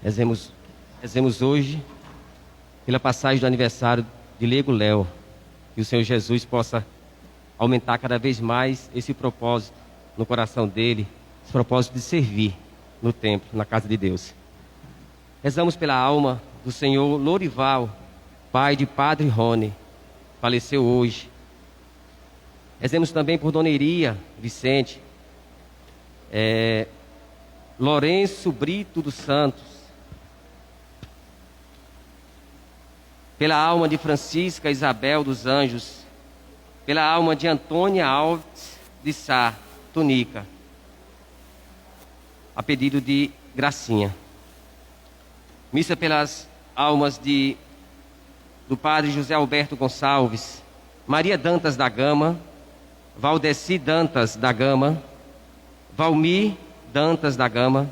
Rezemos hoje pela passagem do aniversário de Leigo Léo, que o Senhor Jesus possa aumentar cada vez mais esse propósito no coração dele, esse propósito de servir no templo, na casa de Deus. Rezamos pela alma do Senhor Lorival, pai de Padre Rony, faleceu hoje. Rezemos também por Dona Iria Vicente, Lourenço Brito dos Santos, pela alma de Francisca Isabel dos Anjos, pela alma de Antônia Alves de Sá, Tunica, a pedido de Gracinha. Missa pelas almas do Padre José Alberto Gonçalves, Maria Dantas da Gama, Valdeci Dantas da Gama, Valmir Dantas da Gama,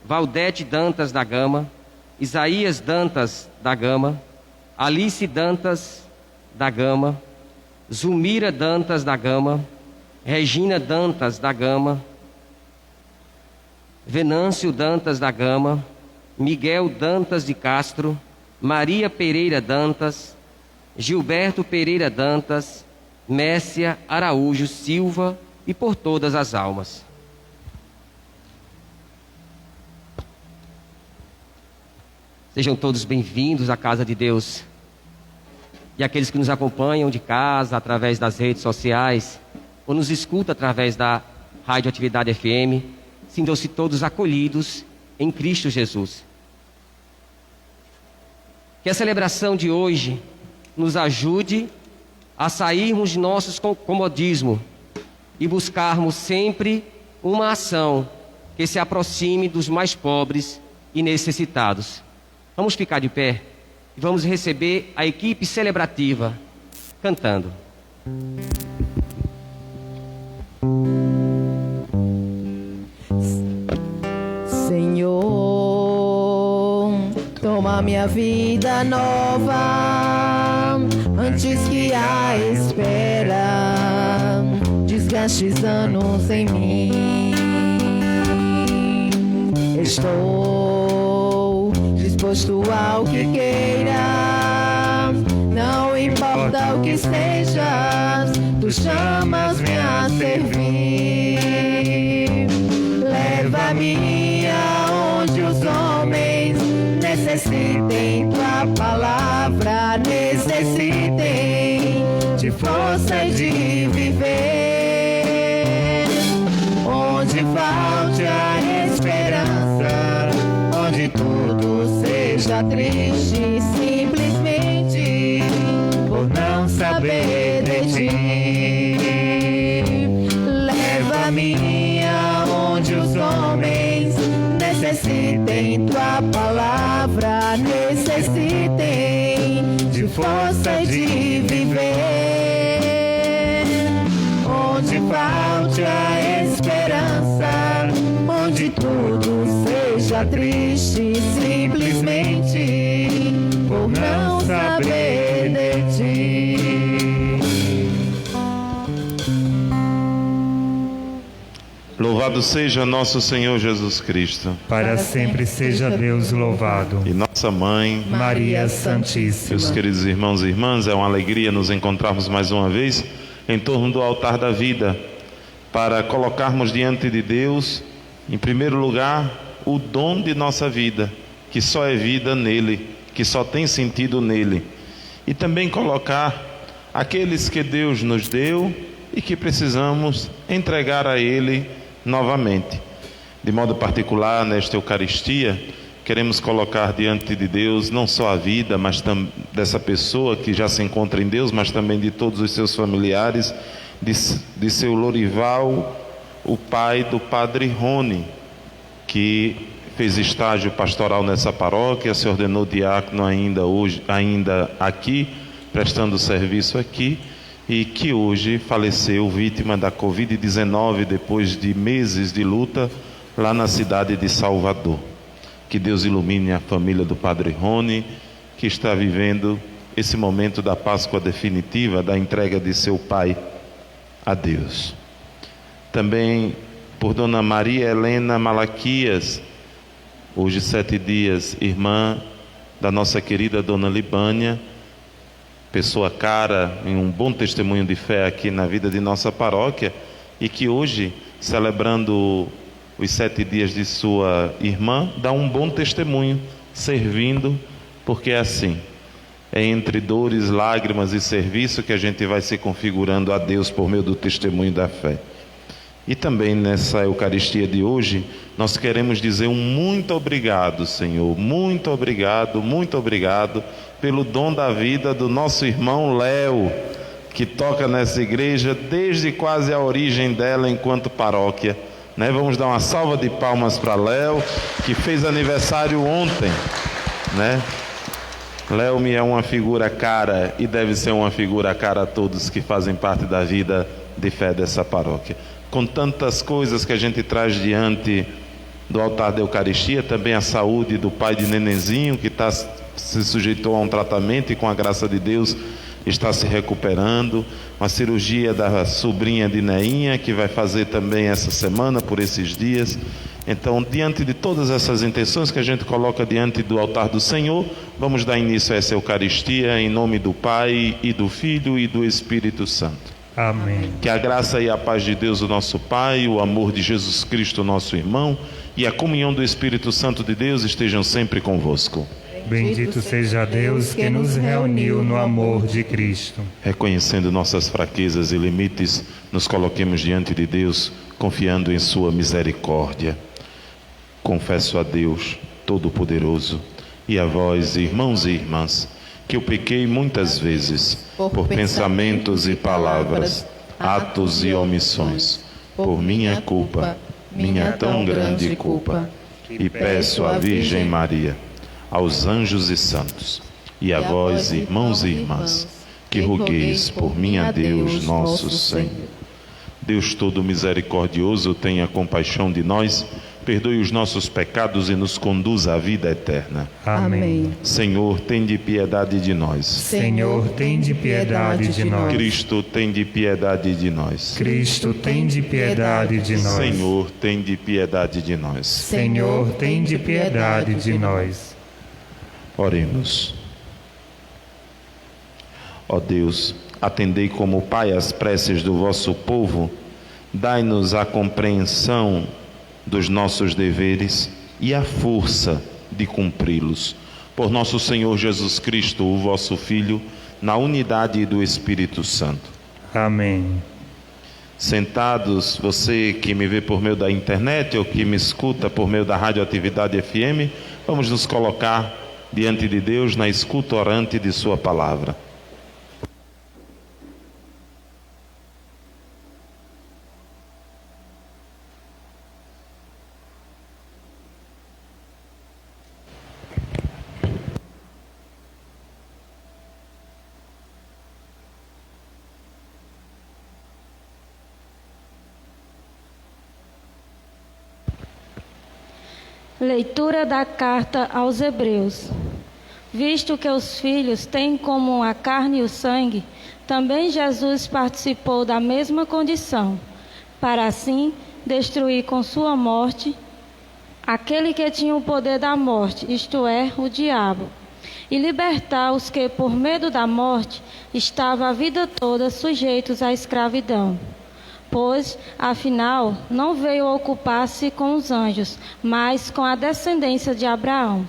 Valdete Dantas da Gama, Isaías Dantas da Gama, Alice Dantas da Gama, Zulmira Dantas da Gama, Regina Dantas da Gama, Venâncio Dantas da Gama, Miguel Dantas de Castro, Maria Pereira Dantas, Gilberto Pereira Dantas, Messia Araújo Silva e por todas as almas. Sejam todos bem-vindos à casa de Deus. E aqueles que nos acompanham de casa, através das redes sociais, ou nos escutam através da Rádio Atividade FM, sintam-se todos acolhidos em Cristo Jesus. Que a celebração de hoje nos ajude a sairmos de nossos comodismos e buscarmos sempre uma ação que se aproxime dos mais pobres e necessitados. Vamos ficar de pé e vamos receber a equipe celebrativa cantando. Senhor, toma minha vida nova, antes que a espera desgaste os anos em mim. Estou disposto ao que queiras, não importa o que sejas, tu chamas-me a servir. Leva-me aonde os homens necessitem tua palavra, necessitem de força e de viver. Onde falte a esperança, onde tudo seja triste, simplesmente por não saber de ti. Leva-me aonde os homens necessitem tua palavra, necessitem de força de viver. Onde falte a esperança, onde tudo seja triste, simplesmente por não saber de ti. Louvado seja nosso Senhor Jesus Cristo. Para sempre seja Deus louvado. E nossa Mãe, Maria Santíssima. Meus queridos irmãos e irmãs, é uma alegria nos encontrarmos mais uma vez em torno do altar da vida, para colocarmos diante de Deus, em primeiro lugar, o dom de nossa vida, que só é vida nele, que só tem sentido nele. E também colocar aqueles que Deus nos deu e que precisamos entregar a Ele novamente. De modo particular, nesta Eucaristia, queremos colocar diante de Deus não só a vida, mas dessa pessoa que já se encontra em Deus, mas também de todos os seus familiares, de seu Lorival, o pai do Padre Rony, que fez estágio pastoral nessa paróquia, se ordenou diácono ainda aqui, prestando serviço aqui, e que hoje faleceu vítima da Covid-19 depois de meses de luta lá na cidade de Salvador. Que Deus ilumine a família do Padre Rony, que está vivendo esse momento da Páscoa definitiva, da entrega de seu pai a Deus. Também por Dona Maria Helena Malaquias, Hoje, 7 dias, irmã da nossa querida Dona Libânia, pessoa cara, em um bom testemunho de fé aqui na vida de nossa paróquia, e que hoje, celebrando os 7 dias de sua irmã, dá um bom testemunho, servindo, porque é assim, é entre dores, lágrimas e serviço que a gente vai se configurando a Deus por meio do testemunho da fé. E também nessa Eucaristia de hoje, nós queremos dizer um muito obrigado, Senhor, muito obrigado pelo dom da vida do nosso irmão Léo, que toca nessa igreja desde quase a origem dela enquanto paróquia, né? Vamos dar uma salva de palmas para Léo, que fez aniversário ontem, né? Léo me é uma figura cara e deve ser uma figura cara a todos que fazem parte da vida de fé dessa paróquia. Com tantas coisas que a gente traz diante do altar da Eucaristia, também a saúde do pai de Nenenzinho, que se sujeitou a um tratamento e com a graça de Deus está se recuperando, uma cirurgia da sobrinha de Neinha, que vai fazer também essa semana, por esses dias. Então, diante de todas essas intenções que a gente coloca diante do altar do Senhor, vamos dar início a essa Eucaristia em nome do Pai e do Filho e do Espírito Santo. Amém. Que a graça e a paz de Deus, o nosso Pai, o amor de Jesus Cristo, nosso irmão, e a comunhão do Espírito Santo de Deus estejam sempre convosco. Bendito seja Deus que nos reuniu no amor de Cristo. Reconhecendo nossas fraquezas e limites, nos coloquemos diante de Deus, confiando em sua misericórdia. Confesso a Deus Todo-Poderoso e a vós, irmãos e irmãs, que eu pequei muitas vezes, por pensamentos e palavras, atos e omissões, por minha culpa, minha tão grande culpa. E peço à Virgem Maria, aos anjos e santos, e a vós, irmãos e irmãs, que rogueis por mim a Deus nosso Senhor. Deus todo misericordioso, tenha compaixão de nós, perdoe os nossos pecados e nos conduza à vida eterna. Amém. Senhor, tende piedade de nós. Senhor, tende piedade de nós. Cristo, tende piedade de nós. Cristo, tende piedade de nós. Senhor, tende piedade de nós. Senhor, tende piedade de nós. Oremos. Ó Deus, atendei como Pai as preces do vosso povo, dai-nos a compreensão dos nossos deveres e a força de cumpri-los. Por nosso Senhor Jesus Cristo, o vosso Filho, na unidade do Espírito Santo. Amém. Sentados, você que me vê por meio da internet ou que me escuta por meio da Radioatividade FM, vamos nos colocar diante de Deus na escuta orante de sua palavra. Leitura da carta aos Hebreus. Visto que os filhos têm em comum a carne e o sangue, também Jesus participou da mesma condição, para assim destruir com sua morte aquele que tinha o poder da morte, isto é, o diabo, e libertar os que, por medo da morte, estavam a vida toda sujeitos à escravidão. Pois, afinal, não veio ocupar-se com os anjos, mas com a descendência de Abraão.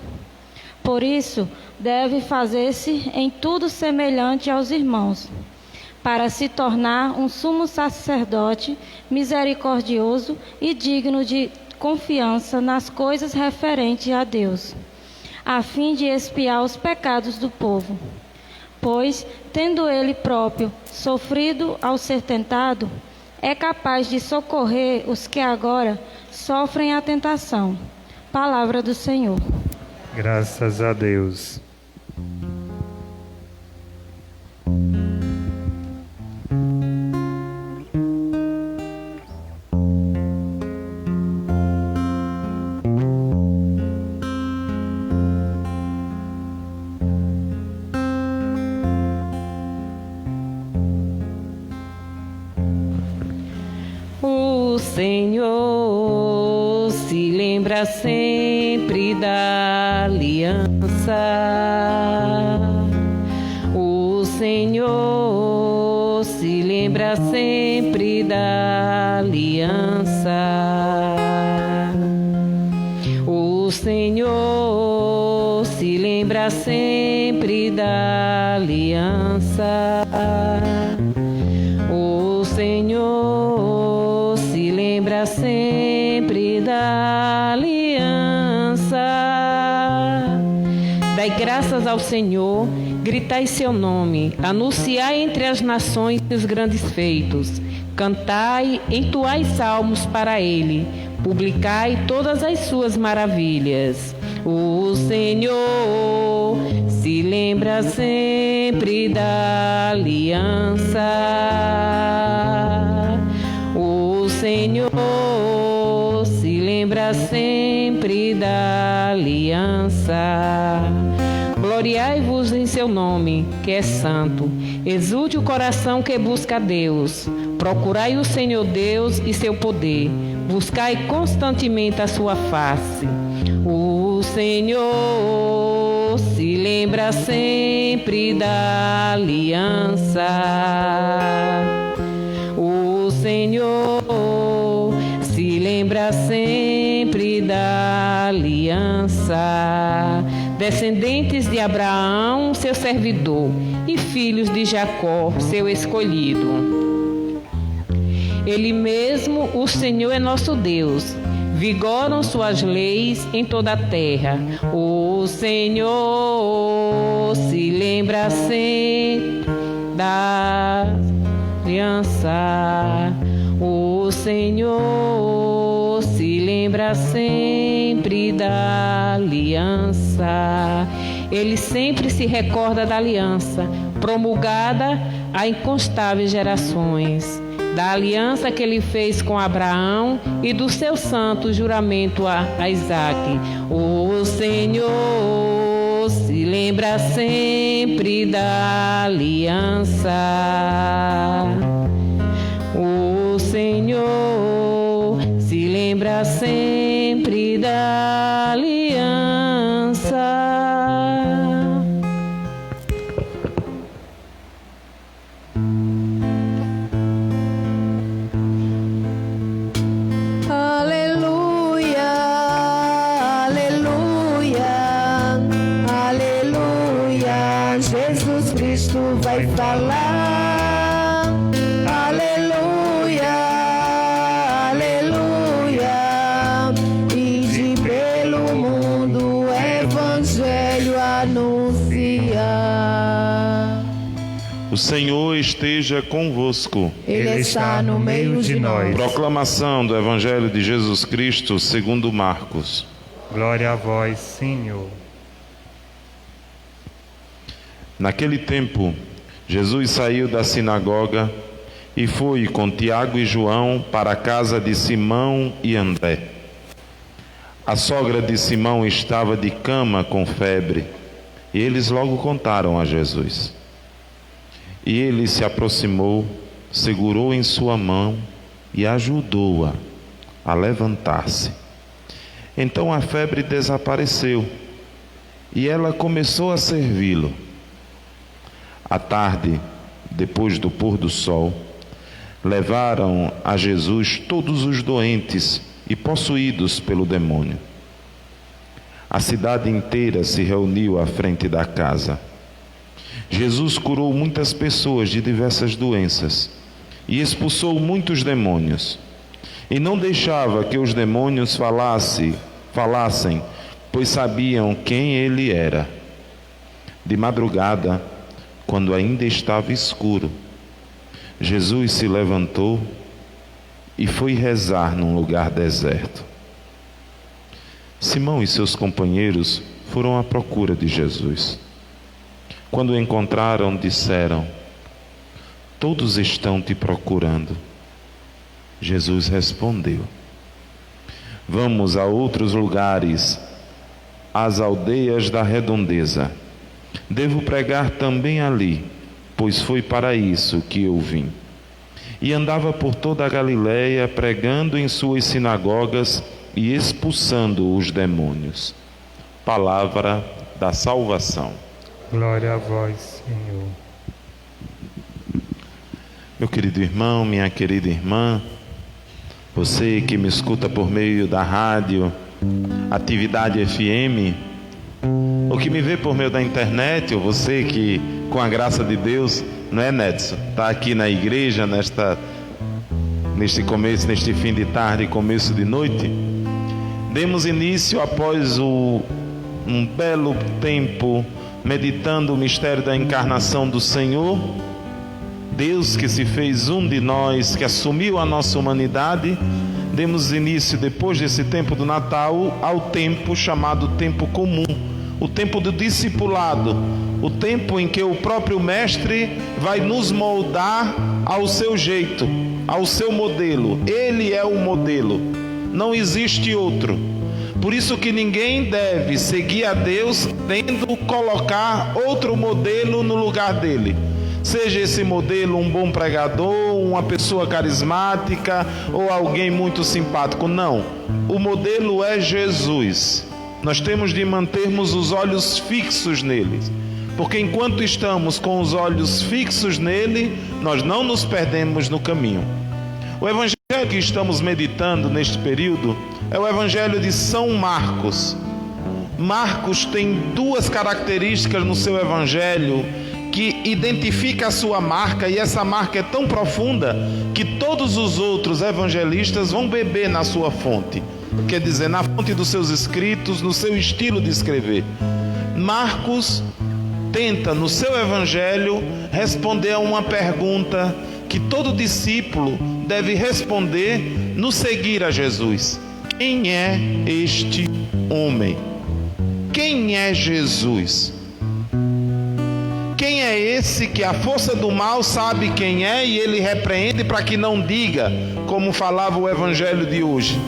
Por isso, deve fazer-se em tudo semelhante aos irmãos, para se tornar um sumo sacerdote misericordioso e digno de confiança nas coisas referentes a Deus, a fim de expiar os pecados do povo. Pois, tendo ele próprio sofrido ao ser tentado, é capaz de socorrer os que agora sofrem a tentação. Palavra do Senhor. Graças a Deus. O Senhor se lembrou lembra sempre da aliança. O Senhor se lembra sempre da aliança. O Senhor se lembra sempre da aliança. O Senhor se lembra sempre da aliança. Dai graças ao Senhor, gritai seu nome, anunciai entre as nações seus grandes feitos. Cantai, entoai salmos para ele, publicai todas as suas maravilhas. O Senhor se lembra sempre da aliança. O Senhor se lembra sempre da aliança. Gloriai-vos em seu nome, que é santo. Exulte o coração que busca a Deus. Procurai o Senhor Deus e seu poder. Buscai constantemente a sua face. O Senhor se lembra sempre da aliança. O Senhor se lembra sempre da aliança. Descendentes de Abraão, seu servidor, e filhos de Jacó, seu escolhido. Ele mesmo, o Senhor, é nosso Deus. Vigoram suas leis em toda a terra. O Senhor se lembra sempre da aliança. O Senhor se lembra sempre da aliança. Ele sempre se recorda da aliança, promulgada a incontáveis gerações, da aliança que ele fez com Abraão e do seu santo juramento a Isaque. O Senhor se lembra sempre da aliança. O Senhor se lembra sempre da aliança. Jesus Cristo vai falar. Aleluia, aleluia. Ide pelo mundo o evangelho anunciar. O Senhor esteja convosco. Ele está no meio de nós. Proclamação do Evangelho de Jesus Cristo segundo Marcos. Glória a vós, Senhor. Naquele tempo, Jesus saiu da sinagoga e foi com Tiago e João para a casa de Simão e André. A sogra de Simão estava de cama com febre, e eles logo contaram a Jesus. E ele se aproximou, segurou em sua mão e ajudou-a a levantar-se. Então a febre desapareceu e ela começou a servi-lo. À tarde, depois do pôr do sol, levaram a Jesus todos os doentes e possuídos pelo demônio. A cidade inteira se reuniu à frente da casa. Jesus curou muitas pessoas de diversas doenças e expulsou muitos demônios. E não deixava que os demônios falassem, pois sabiam quem ele era. De madrugada, quando ainda estava escuro, Jesus se levantou e foi rezar num lugar deserto. Simão e seus companheiros foram à procura de Jesus. Quando o encontraram, disseram: "Todos estão te procurando." Jesus respondeu: "Vamos a outros lugares, às aldeias da redondeza. Devo pregar também ali, pois foi para isso que eu vim." E andava por toda a Galiléia, pregando em suas sinagogas e expulsando os demônios. Palavra da salvação. Glória a vós, Senhor. Meu querido irmão, minha querida irmã, você que me escuta por meio da rádio Atividade FM, ou que me vê por meio da internet, ou você que, com a graça de Deus, não é, Nedson? Está aqui na igreja neste fim de tarde e começo de noite. Demos início após um belo tempo meditando o mistério da encarnação do Senhor, Deus que se fez um de nós, que assumiu a nossa humanidade. Demos início, depois desse tempo do Natal, ao tempo chamado tempo comum, o tempo do discipulado, o tempo em que o próprio Mestre vai nos moldar ao seu jeito, ao seu modelo. Ele é o modelo, não existe outro. Por isso que ninguém deve seguir a Deus tendo colocar outro modelo no lugar dele. Seja esse modelo um bom pregador, uma pessoa carismática ou alguém muito simpático. Não, o modelo é Jesus. Nós temos de mantermos os olhos fixos nele, porque enquanto estamos com os olhos fixos nele, nós não nos perdemos no caminho. O evangelho que estamos meditando neste período é o evangelho de São Marcos. Marcos tem duas características no seu evangelho que identifica a sua marca, e essa marca é tão profunda que todos os outros evangelistas vão beber na sua fonte, quer dizer, na fonte dos seus escritos, no seu estilo de escrever. Marcos tenta no seu evangelho responder a uma pergunta que todo discípulo deve responder no seguir a Jesus: quem é este homem? Quem é Jesus? Quem é esse que a força do mal sabe quem é e ele repreende para que não diga, como falava o evangelho de hoje,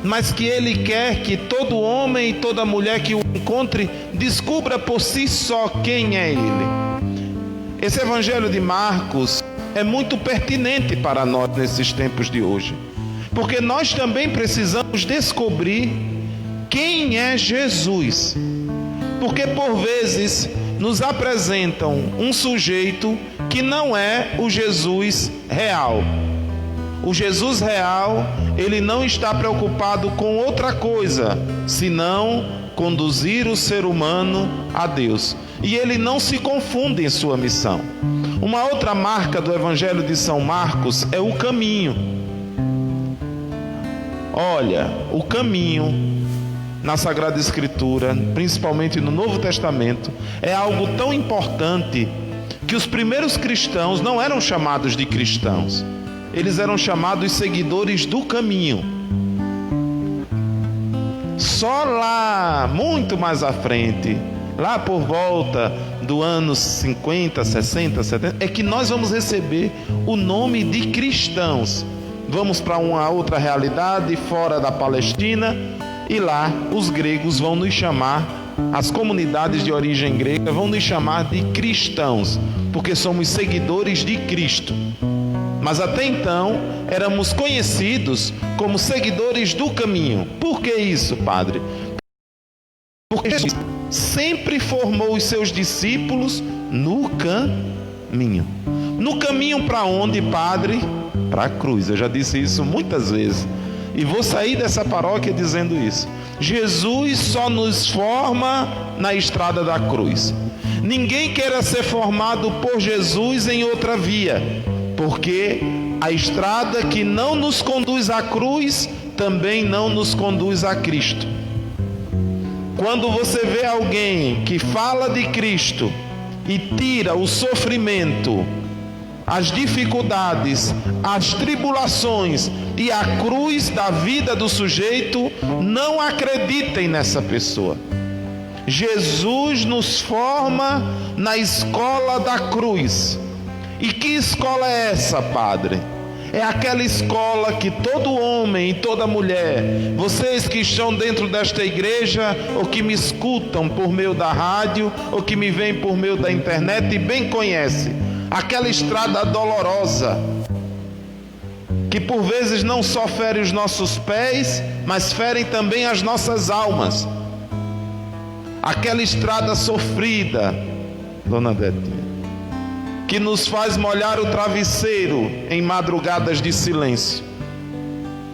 mas que ele quer que todo homem e toda mulher que o encontre descubra por si só quem é ele. Esse evangelho de Marcos é muito pertinente para nós nesses tempos de hoje, porque nós também precisamos descobrir quem é Jesus, porque por vezes nos apresentam um sujeito que não é o Jesus real. O Jesus real, ele não está preocupado com outra coisa, senão conduzir o ser humano a Deus. E ele não se confunde em sua missão. Uma outra marca do Evangelho de São Marcos é o caminho. Olha, o caminho na Sagrada Escritura, principalmente no Novo Testamento, é algo tão importante que os primeiros cristãos não eram chamados de cristãos, eles eram chamados seguidores do caminho. Só lá, muito mais à frente, lá por volta do anos 50, 60, 70, é que nós vamos receber o nome de cristãos. Vamos para uma outra realidade fora da Palestina, e lá os gregos vão nos chamar, as comunidades de origem grega vão nos chamar de cristãos, porque somos seguidores de Cristo. Mas até então éramos conhecidos como seguidores do caminho. Por que isso, padre? Porque Jesus sempre formou os seus discípulos no caminho. No caminho para onde, padre? Para a cruz. Eu já disse isso muitas vezes. E vou sair dessa paróquia dizendo isso. Jesus só nos forma na estrada da cruz. Ninguém queira ser formado por Jesus em outra via, porque a estrada que não nos conduz à cruz também não nos conduz a Cristo. Quando você vê alguém que fala de Cristo e tira o sofrimento, as dificuldades, as tribulações e a cruz da vida do sujeito, não acreditem nessa pessoa. Jesus nos forma na escola da cruz. E que escola é essa, padre? É aquela escola que todo homem e toda mulher, vocês que estão dentro desta igreja, ou que me escutam por meio da rádio, ou que me veem por meio da internet, bem conhecem. Aquela estrada dolorosa, que por vezes não só ferem os nossos pés, mas ferem também as nossas almas. Aquela estrada sofrida, Dona Detinha, que nos faz molhar o travesseiro em madrugadas de silêncio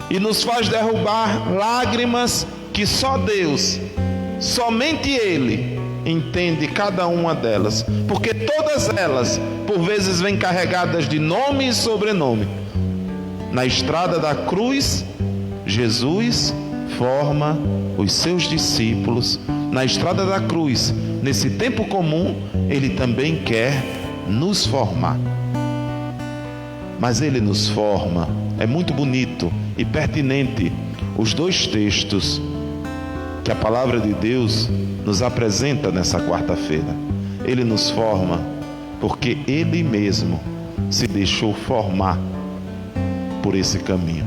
e nos faz derrubar lágrimas que só Deus, somente Ele, entende cada uma delas, porque todas elas por vezes vêm carregadas de nome e sobrenome. Na estrada da cruz, Jesus forma os seus discípulos. Na estrada da cruz, nesse tempo comum, Ele também quer nos formar. Mas Ele nos forma. É muito bonito e pertinente os dois textos que a palavra de Deus nos apresenta nessa quarta-feira. Ele nos forma porque Ele mesmo se deixou formar por esse caminho.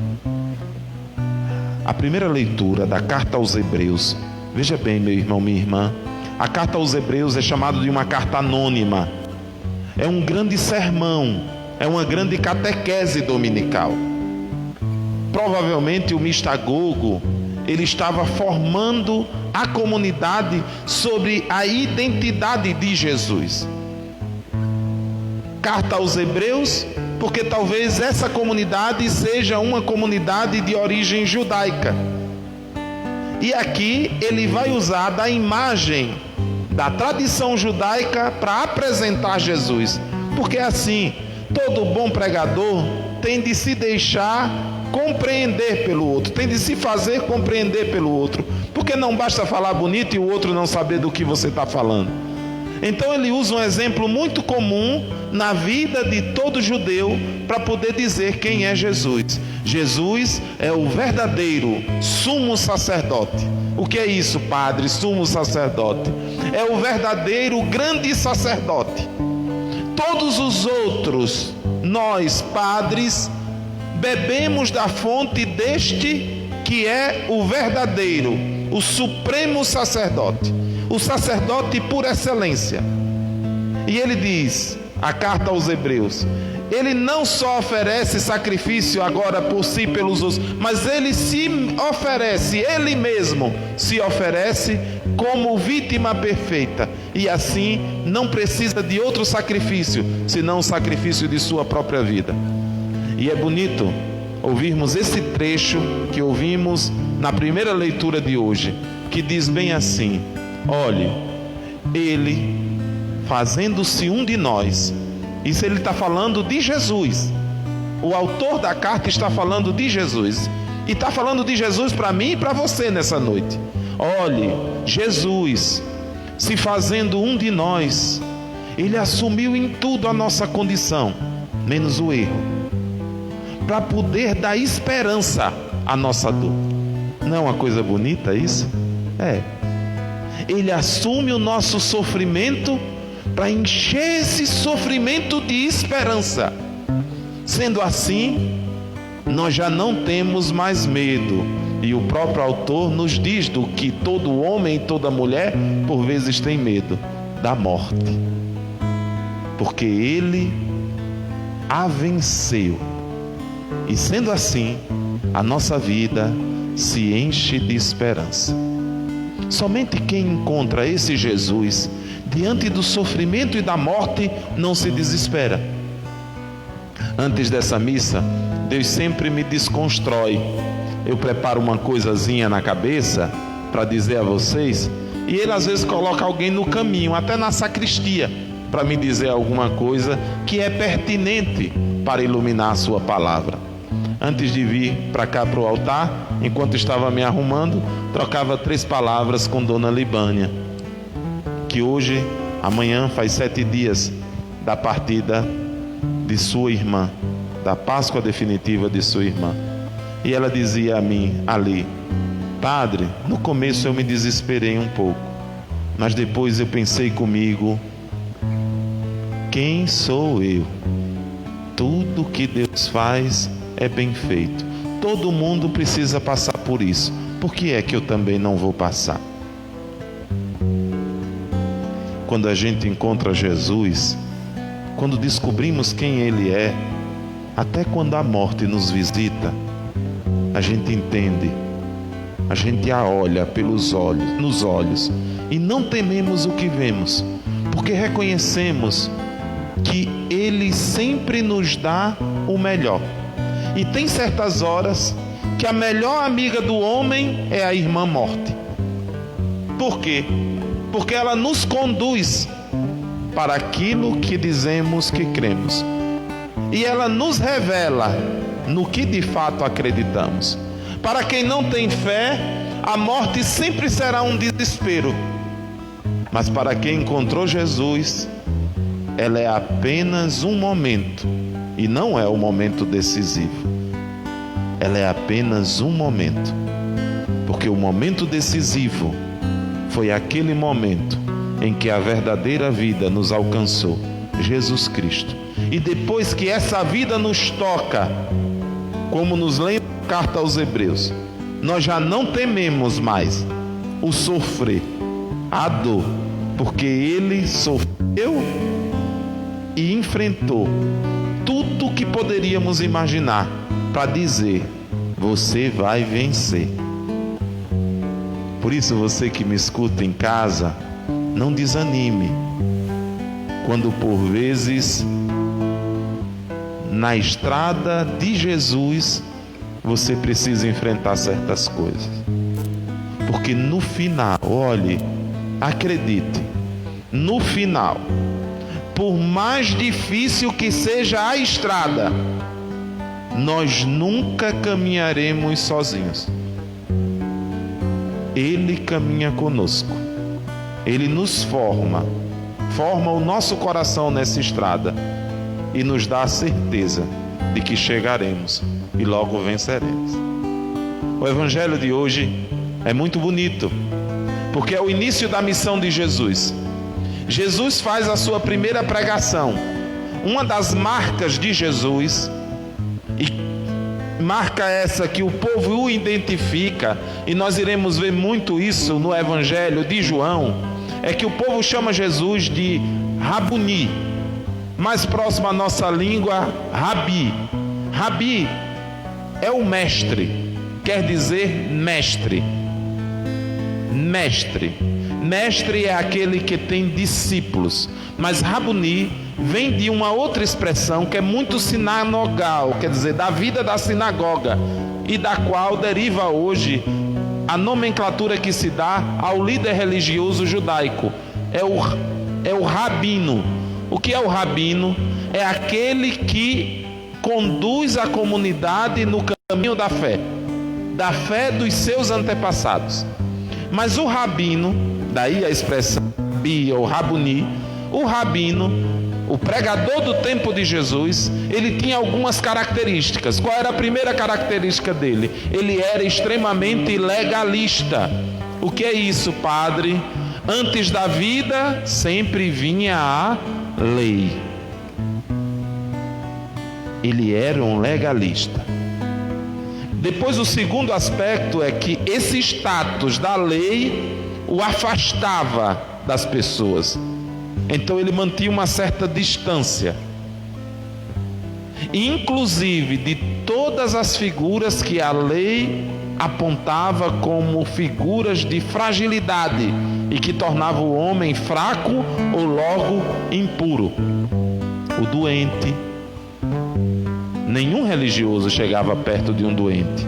A primeira leitura da carta aos Hebreus, veja bem, meu irmão, minha irmã, a carta aos Hebreus é chamada de uma carta anônima. É um grande sermão, é uma grande catequese dominical. Provavelmente o mistagogo, ele estava formando a comunidade sobre a identidade de Jesus. Carta aos Hebreus, porque talvez essa comunidade seja uma comunidade de origem judaica. E aqui ele vai usar da imagem da tradição judaica para apresentar Jesus. Porque assim, todo bom pregador tem de se deixar compreender pelo outro, tem de se fazer compreender pelo outro. Porque não basta falar bonito e o outro não saber do que você está falando. Então ele usa um exemplo muito comum na vida de todo judeu para poder dizer quem é Jesus. Jesus é o verdadeiro sumo sacerdote. O que é isso, padre? Sumo sacerdote. É o verdadeiro grande sacerdote. Todos os outros, nós, padres, bebemos da fonte deste que é o verdadeiro, o supremo sacerdote. O sacerdote por excelência. E ele diz, a carta aos Hebreus, ele não só oferece sacrifício agora por si pelos outros, mas ele se oferece, ele mesmo se oferece como vítima perfeita. E assim não precisa de outro sacrifício, senão o sacrifício de sua própria vida. E é bonito ouvirmos esse trecho que ouvimos na primeira leitura de hoje, que diz bem assim: olhe, Ele fazendo-se um de nós. Isso ele está falando de Jesus. O autor da carta está falando de Jesus. E está falando de Jesus para mim e para você nessa noite. Olhe, Jesus se fazendo um de nós, Ele assumiu em tudo a nossa condição, menos o erro, para poder dar esperança à nossa dor. Não é uma coisa bonita isso? É. Ele assume o nosso sofrimento para encher esse sofrimento de esperança. Sendo assim, nós já não temos mais medo. E o próprio autor nos diz do que todo homem e toda mulher por vezes tem medo: da morte. Porque Ele a venceu. E sendo assim, a nossa vida se enche de esperança. Somente quem encontra esse Jesus diante do sofrimento e da morte não se desespera. Antes dessa missa, Deus sempre me desconstrói. Eu preparo uma coisazinha na cabeça para dizer a vocês, e Ele às vezes coloca alguém no caminho, até na sacristia, para me dizer alguma coisa que é pertinente para iluminar a sua palavra. Antes de vir para cá para o altar, enquanto estava me arrumando, trocava 3 palavras com Dona Libânia, que hoje, amanhã, faz 7 dias da partida de sua irmã, da Páscoa definitiva de sua irmã. E ela dizia a mim ali: padre, no começo eu me desesperei um pouco, mas depois eu pensei comigo: quem sou eu? Tudo que Deus faz é bem feito. Todo mundo precisa passar por isso. Por que é que eu também não vou passar? Quando a gente encontra Jesus, quando descobrimos quem Ele é, até quando a morte nos visita, a gente entende, a gente a olha nos olhos e não tememos o que vemos, porque reconhecemos que Ele sempre nos dá o melhor. E tem certas horas que a melhor amiga do homem é a irmã morte. Por quê? Porque ela nos conduz para aquilo que dizemos que cremos. E ela nos revela no que de fato acreditamos. Para quem não tem fé, a morte sempre será um desespero. Mas para quem encontrou Jesus, ela é apenas um momento, e não é o momento decisivo. Ela é apenas um momento, porque o momento decisivo foi aquele momento em que a verdadeira vida nos alcançou, Jesus Cristo. E depois que essa vida nos toca, como nos lembra a carta aos Hebreus, nós já não tememos mais o sofrer, a dor, porque Ele sofreu e enfrentou tudo que poderíamos imaginar para dizer: você vai vencer. Por isso, você que me escuta em casa, não desanime quando por vezes na estrada de Jesus você precisa enfrentar certas coisas, porque no final, olhe, acredite, no final, por mais difícil que seja a estrada, nós nunca caminharemos sozinhos. Ele caminha conosco. Ele nos forma o nosso coração nessa estrada e nos dá a certeza de que chegaremos e logo venceremos. O evangelho de hoje é muito bonito, porque é o início da missão de Jesus. Jesus faz a sua primeira pregação. Uma das marcas de Jesus, e marca essa que o povo o identifica, e nós iremos ver muito isso no Evangelho de João, é que o povo chama Jesus de Rabuni, mais próximo à nossa língua, Rabi. Rabi é o mestre, quer dizer mestre. Mestre é aquele que tem discípulos, mas Rabuni vem de uma outra expressão que é muito sinagogal, quer dizer, da vida da sinagoga, e da qual deriva hoje a nomenclatura que se dá ao líder religioso judaico. É o rabino. O que é o rabino? É aquele que conduz a comunidade no caminho da fé dos seus antepassados. Mas o rabino, daí a expressão Rabi ou Rabuni, o rabino, o pregador do tempo de Jesus, ele tinha algumas características. Qual era a primeira característica dele? Ele era extremamente legalista. O que é isso, padre? Antes da vida sempre vinha a lei. Ele era um legalista. Depois, o segundo aspecto é que esse status da lei o afastava das pessoas. Então ele mantinha uma certa distância, inclusive de todas as figuras que a lei apontava como figuras de fragilidade e que tornavam o homem fraco ou logo impuro. O doente, nenhum religioso chegava perto de um doente.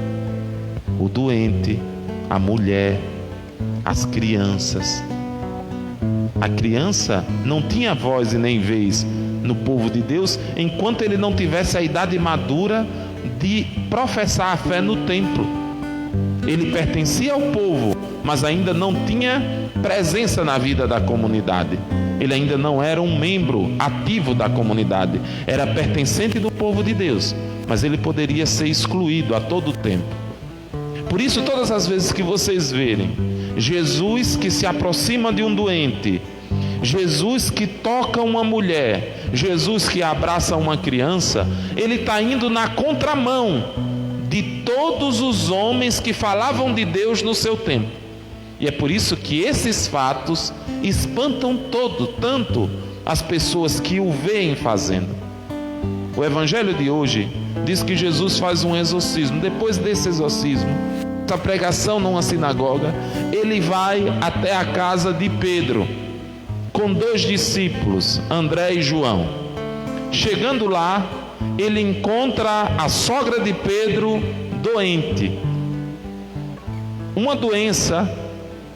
O doente, a mulher, as crianças. A criança não tinha voz e nem vez no povo de Deus enquanto ele não tivesse a idade madura de professar a fé no templo. Ele pertencia ao povo, mas ainda não tinha presença na vida da comunidade. Ele ainda não era um membro ativo da comunidade. Era pertencente do povo de Deus, mas ele poderia ser excluído a todo tempo. Por isso, todas as vezes que vocês verem Jesus que se aproxima de um doente, Jesus que toca uma mulher, Jesus que abraça uma criança, ele está indo na contramão de todos os homens que falavam de Deus no seu tempo. E é por isso que esses fatos espantam tanto as pessoas que o veem fazendo. O evangelho de hoje diz que Jesus faz um exorcismo. Depois desse exorcismo, essa pregação numa sinagoga, ele vai até a casa de Pedro com 2 discípulos, André e João. Chegando lá, ele encontra a sogra de Pedro doente. Uma doença,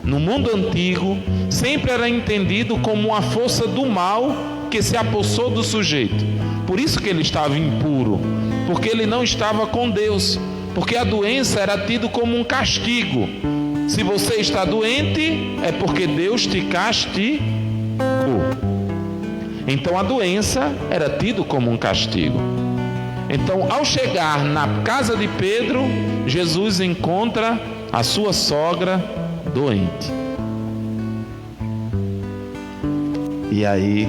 no mundo antigo, sempre era entendido como uma força do mal que se apossou do sujeito. Por isso que ele estava impuro, porque ele não estava com Deus, porque a doença era tido como um castigo. Se você está doente, é porque Deus te castigou. Então a doença era tido como um castigo. Então, ao chegar na casa de Pedro, Jesus encontra a sua sogra doente. E aí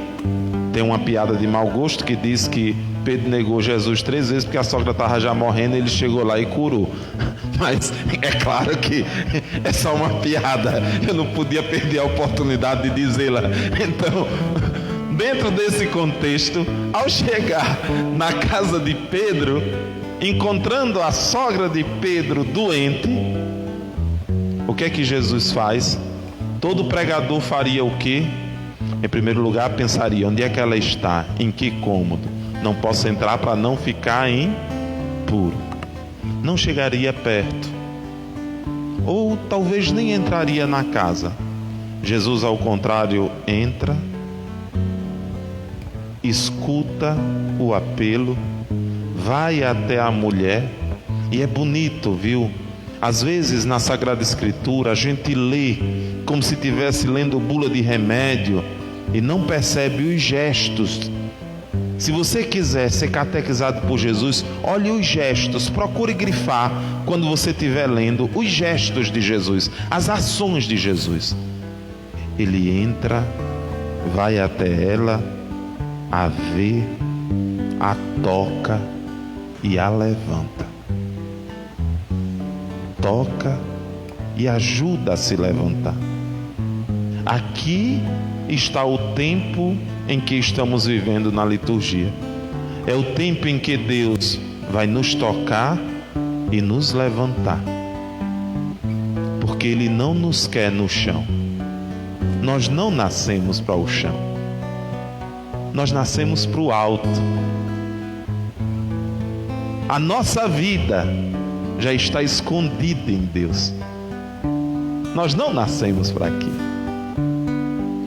tem uma piada de mau gosto que diz que Pedro negou Jesus 3 vezes porque a sogra estava já morrendo, ele chegou lá e curou. Mas é claro que é só uma piada, eu não podia perder a oportunidade de dizê-la. Então, dentro desse contexto, ao chegar na casa de Pedro, encontrando a sogra de Pedro doente, o que é que Jesus faz? Todo pregador faria o quê? Em primeiro lugar, pensaria: onde é que ela está? Em que cômodo? Não posso entrar para não ficar impuro. Não chegaria perto. Ou talvez nem entraria na casa. Jesus, ao contrário, entra, escuta o apelo, vai até a mulher. E é bonito, viu? Às vezes na Sagrada Escritura a gente lê como se estivesse lendo bula de remédio e não percebe os gestos. Se você quiser ser catequizado por Jesus, olhe os gestos, procure grifar quando você estiver lendo os gestos de Jesus, as ações de Jesus. Ele entra, vai até ela, a vê, a toca e a levanta. Toca e ajuda a se levantar. Aqui está o tempo em que estamos vivendo na liturgia. É o tempo em que Deus vai nos tocar e nos levantar, porque Ele não nos quer no chão. Nós não nascemos para o chão, nós nascemos para o alto. A nossa vida já está escondida em Deus. Nós não nascemos para aqui.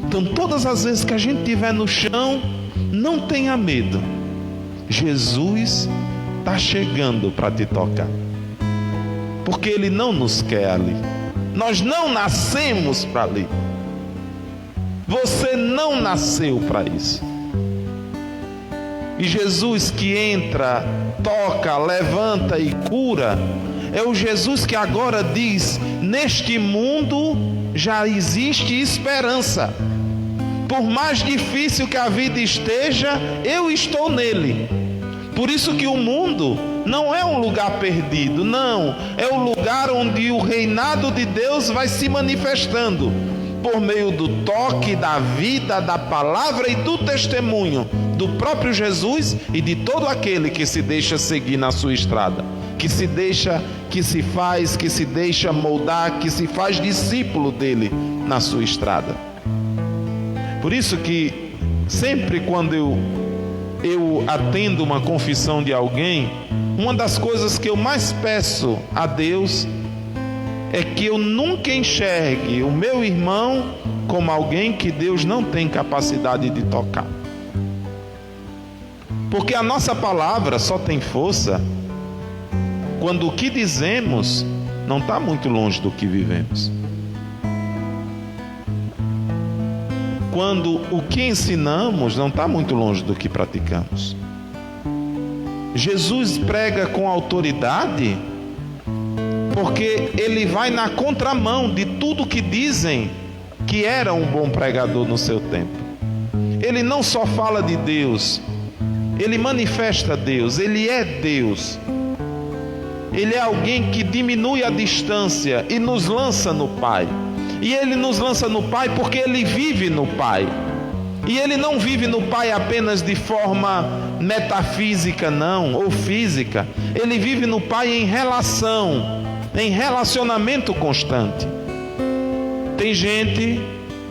Então, todas as vezes que a gente estiver no chão, não tenha medo. Jesus está chegando para te tocar, porque Ele não nos quer ali. Nós não nascemos para ali. Você não nasceu para isso. E Jesus que entra, toca, levanta e cura, é o Jesus que agora diz: neste mundo já existe esperança. Por mais difícil que a vida esteja, eu estou nele. Por isso que o mundo não é um lugar perdido, não. É o lugar onde o reinado de Deus vai se manifestando, por meio do toque, da vida, da palavra e do testemunho do próprio Jesus e de todo aquele que se deixa seguir na sua estrada, que se deixa, que se deixa moldar, que se faz discípulo dele na sua estrada. Por isso que sempre quando eu atendo uma confissão de alguém, uma das coisas que eu mais peço a Deus é que eu nunca enxergue o meu irmão como alguém que Deus não tem capacidade de tocar. Porque a nossa palavra só tem força quando o que dizemos não está muito longe do que vivemos. Quando o que ensinamos não está muito longe do que praticamos. Jesus prega com autoridade porque ele vai na contramão de tudo que dizem que era um bom pregador no seu tempo. Ele não só fala de Deus, ele manifesta Deus, ele é Deus. Ele é alguém que diminui a distância e nos lança no Pai. E Ele nos lança no Pai porque Ele vive no Pai. E Ele não vive no Pai apenas de forma metafísica não, ou física. Ele vive no Pai em relação, em relacionamento constante. Tem gente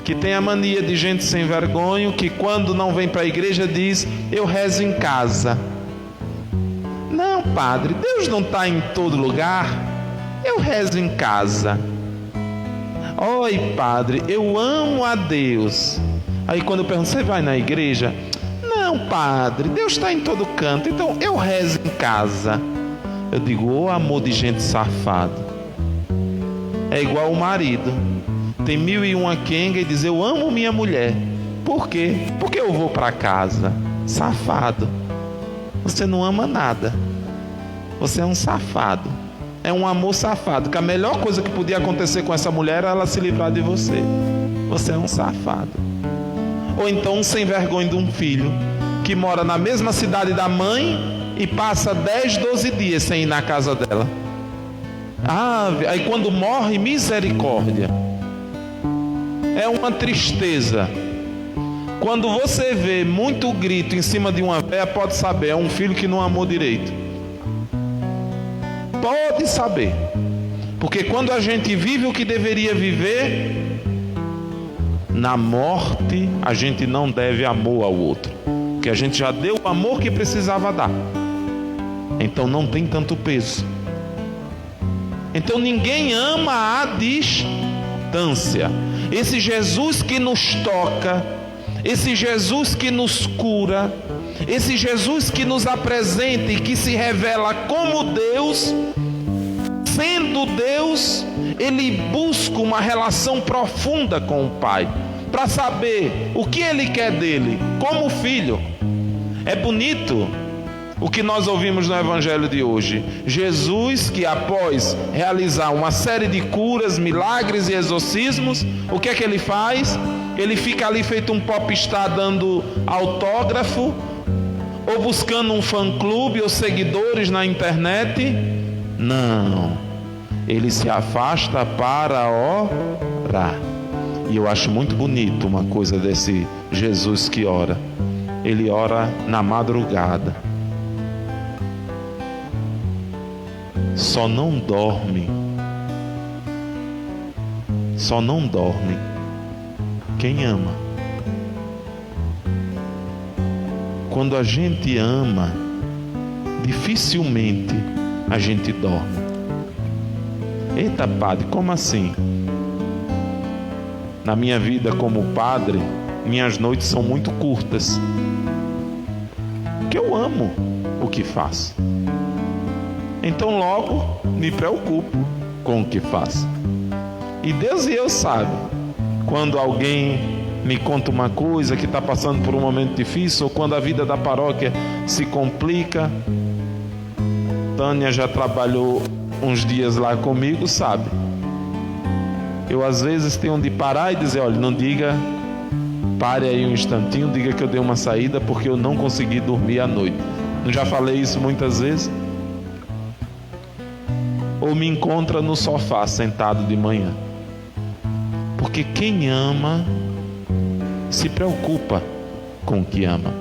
que tem a mania de gente sem vergonha, que quando não vem para a igreja diz: eu rezo em casa. Não, padre, Deus não está em todo lugar. Eu rezo em casa. Oi, padre, eu amo a Deus. Aí quando eu pergunto: você vai na igreja? Não, padre, Deus está em todo canto, então eu rezo em casa. Eu digo: ô amor de gente safado. É igual o marido. Tem 1001 quenga e diz: eu amo minha mulher. Por quê? Porque eu vou para casa. Safado. Você não ama nada. Você é um safado. É um amor safado. Que a melhor coisa que podia acontecer com essa mulher era ela se livrar de você. Você é um safado. Ou então um sem vergonha de um filho que mora na mesma cidade da mãe e passa 10, 12 dias sem ir na casa dela. Aí quando morre, misericórdia. É uma tristeza. Quando você vê muito grito em cima de uma véia, pode saber, é um filho que não amou direito. Pode saber. Porque quando a gente vive o que deveria viver, na morte a gente não deve amor ao outro, porque a gente já deu o amor que precisava dar. Então não tem tanto peso. Então ninguém ama à distância. Esse Jesus que nos toca, esse Jesus que nos cura, esse Jesus que nos apresenta e que se revela como Deus, sendo Deus, ele busca uma relação profunda com o Pai, para saber o que ele quer dele, como filho. É bonito o que nós ouvimos no Evangelho de hoje. Jesus, que após realizar uma série de curas, milagres e exorcismos, o que é que ele faz? Ele fica ali feito um popstar dando autógrafo, ou buscando um fã-clube ou seguidores na internet. Não, ele se afasta para orar. E eu acho muito bonito uma coisa desse Jesus que ora. Ele ora na madrugada. Só não dorme quem ama. Quando a gente ama, dificilmente a gente dorme. Eita, padre, como assim? Na minha vida como padre, minhas noites são muito curtas, porque eu amo o que faço. Então logo me preocupo com o que faço. E Deus e eu sabem quando alguém me conta uma coisa que está passando por um momento difícil, ou quando a vida da paróquia se complica. Tânia já trabalhou uns dias lá comigo, sabe? Eu às vezes tenho de parar e dizer: olha, não diga, pare aí um instantinho, diga que eu dei uma saída porque eu não consegui dormir à noite. Não já falei isso muitas vezes? Ou me encontra no sofá sentado de manhã. Porque quem ama se preocupa com o que ama.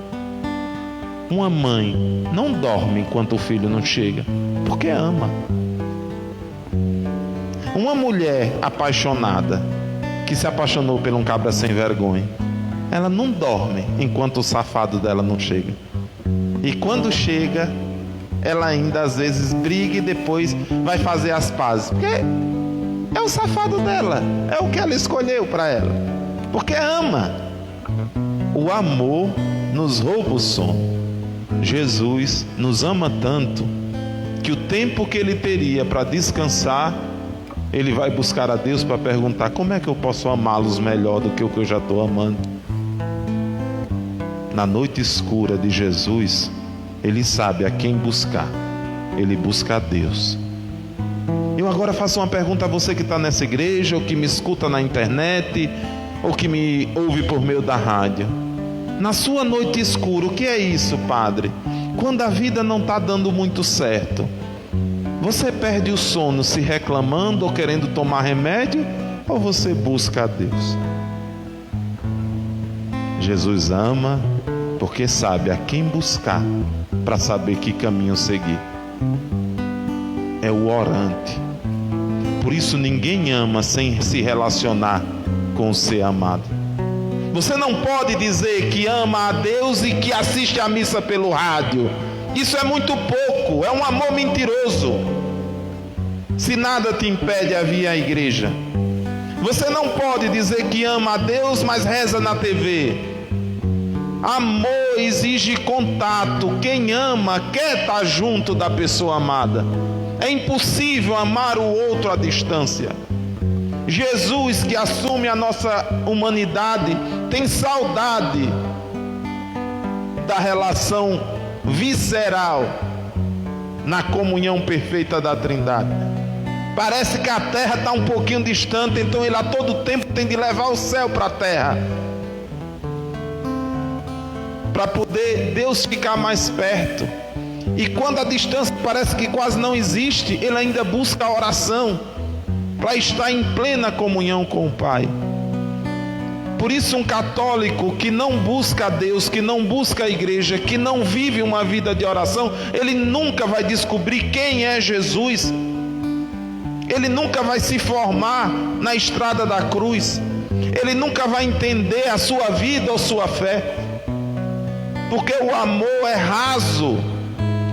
Uma mãe não dorme enquanto o filho não chega, porque ama. Uma mulher apaixonada, que se apaixonou por um cabra sem vergonha, ela não dorme enquanto o safado dela não chega. E quando chega, ela ainda às vezes briga e depois vai fazer as pazes, porque é o safado dela, é o que ela escolheu para ela, porque ama. O amor nos rouba o sono. Jesus nos ama tanto que o tempo que ele teria para descansar, ele vai buscar a Deus para perguntar: como é que eu posso amá-los melhor do que o que eu já estou amando? Na noite escura de Jesus, ele sabe a quem buscar. Ele busca a Deus. Eu agora faço uma pergunta a você que está nessa igreja, ou que me escuta na internet, ou que me ouve por meio da rádio. Na sua noite escura, o que é isso, padre? Quando a vida não está dando muito certo, você perde o sono se reclamando ou querendo tomar remédio, ou você busca a Deus? Jesus ama porque sabe a quem buscar para saber que caminho seguir. É o orante. Por isso ninguém ama sem se relacionar com o ser amado. Você não pode dizer que ama a Deus e que assiste a missa pelo rádio. Isso é muito pouco, é um amor mentiroso. Se nada te impede a vir à igreja. Você não pode dizer que ama a Deus, mas reza na TV. Amor exige contato. Quem ama quer estar junto da pessoa amada. É impossível amar o outro à distância. Jesus, que assume a nossa humanidade, tem saudade da relação visceral na comunhão perfeita da Trindade. Parece que a terra está um pouquinho distante, então ele a todo tempo tem de levar o céu para a terra, para poder Deus ficar mais perto. E quando a distância parece que quase não existe, ele ainda busca a oração para estar em plena comunhão com o Pai. Por isso um católico que não busca a Deus, que não busca a igreja, que não vive uma vida de oração, ele nunca vai descobrir quem é Jesus. Ele nunca vai se formar na estrada da cruz. Ele nunca vai entender a sua vida ou sua fé. Porque o amor é raso.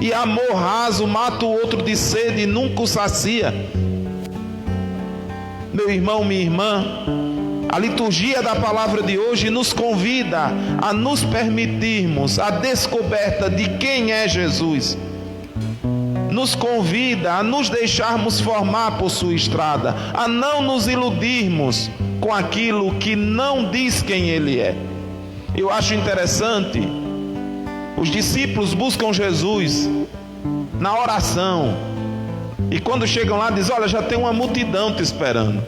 E amor raso mata o outro de sede e nunca o sacia. Meu irmão, minha irmã, a liturgia da palavra de hoje nos convida a nos permitirmos a descoberta de quem é Jesus. Nos convida a nos deixarmos formar por sua estrada, a não nos iludirmos com aquilo que não diz quem Ele é. Eu acho interessante, os discípulos buscam Jesus na oração, e quando chegam lá dizem: olha, já tem uma multidão te esperando.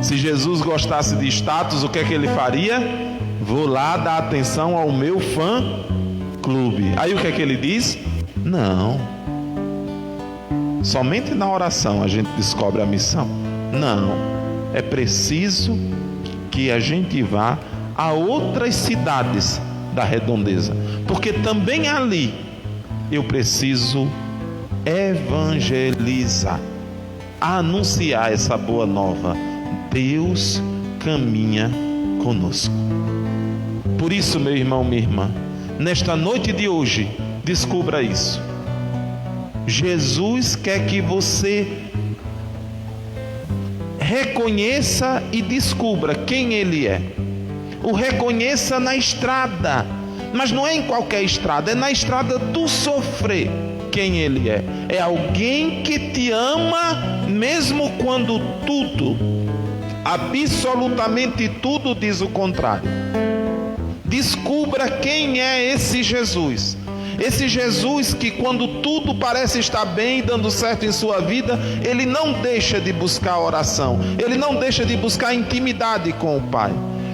Se Jesus gostasse de status, o que é que ele faria? Vou lá dar atenção ao meu fã-clube. Aí o que é que ele diz? Não. Somente na oração a gente descobre a missão. Não. É preciso que a gente vá a outras cidades da redondeza, porque também ali eu preciso evangelizar, anunciar essa boa nova. Deus caminha conosco. Por isso, meu irmão, minha irmã, nesta noite de hoje, descubra isso. Jesus quer que você reconheça e descubra quem Ele é. O reconheça na estrada, mas não é em qualquer estrada, é na estrada do sofrer. Quem Ele é? É alguém que te ama mesmo quando tudo, absolutamente tudo, diz o contrário. Descubra quem é esse Jesus. Esse Jesus que, quando tudo parece estar bem e dando certo em sua vida, Ele não deixa de buscar oração, Ele não deixa de buscar intimidade com o Pai.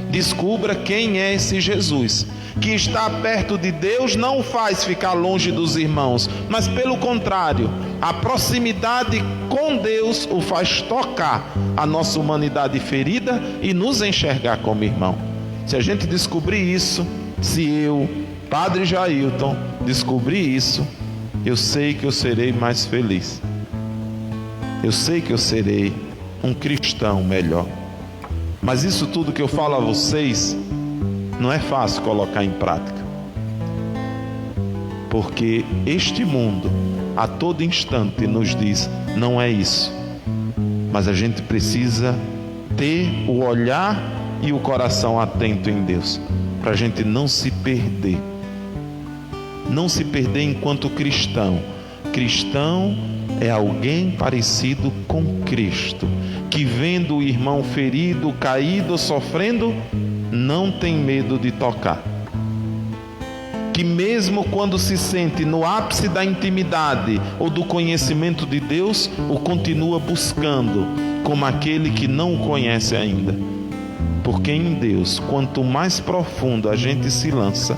Descubra quem é esse Jesus, que está perto de Deus não o faz ficar longe dos irmãos, mas pelo contrário, a proximidade com Deus o faz tocar a nossa humanidade ferida e nos enxergar como irmão. Se a gente descobrir isso, se eu, Padre Jailton, descobrir isso, eu sei que eu serei mais feliz. Eu sei que eu serei um cristão melhor. Mas isso tudo que eu falo a vocês não é fácil colocar em prática, porque este mundo a todo instante nos diz: não é isso. Mas a gente precisa ter o olhar e o coração atento em Deus, para a gente não se perder. Não se perder enquanto cristão. Cristão é alguém parecido com Cristo, que vendo o irmão ferido, caído, sofrendo, não tem medo de tocar. Que mesmo quando se sente no ápice da intimidade ou do conhecimento de Deus, o continua buscando como aquele que não o conhece ainda. Porque em Deus, quanto mais profundo a gente se lança,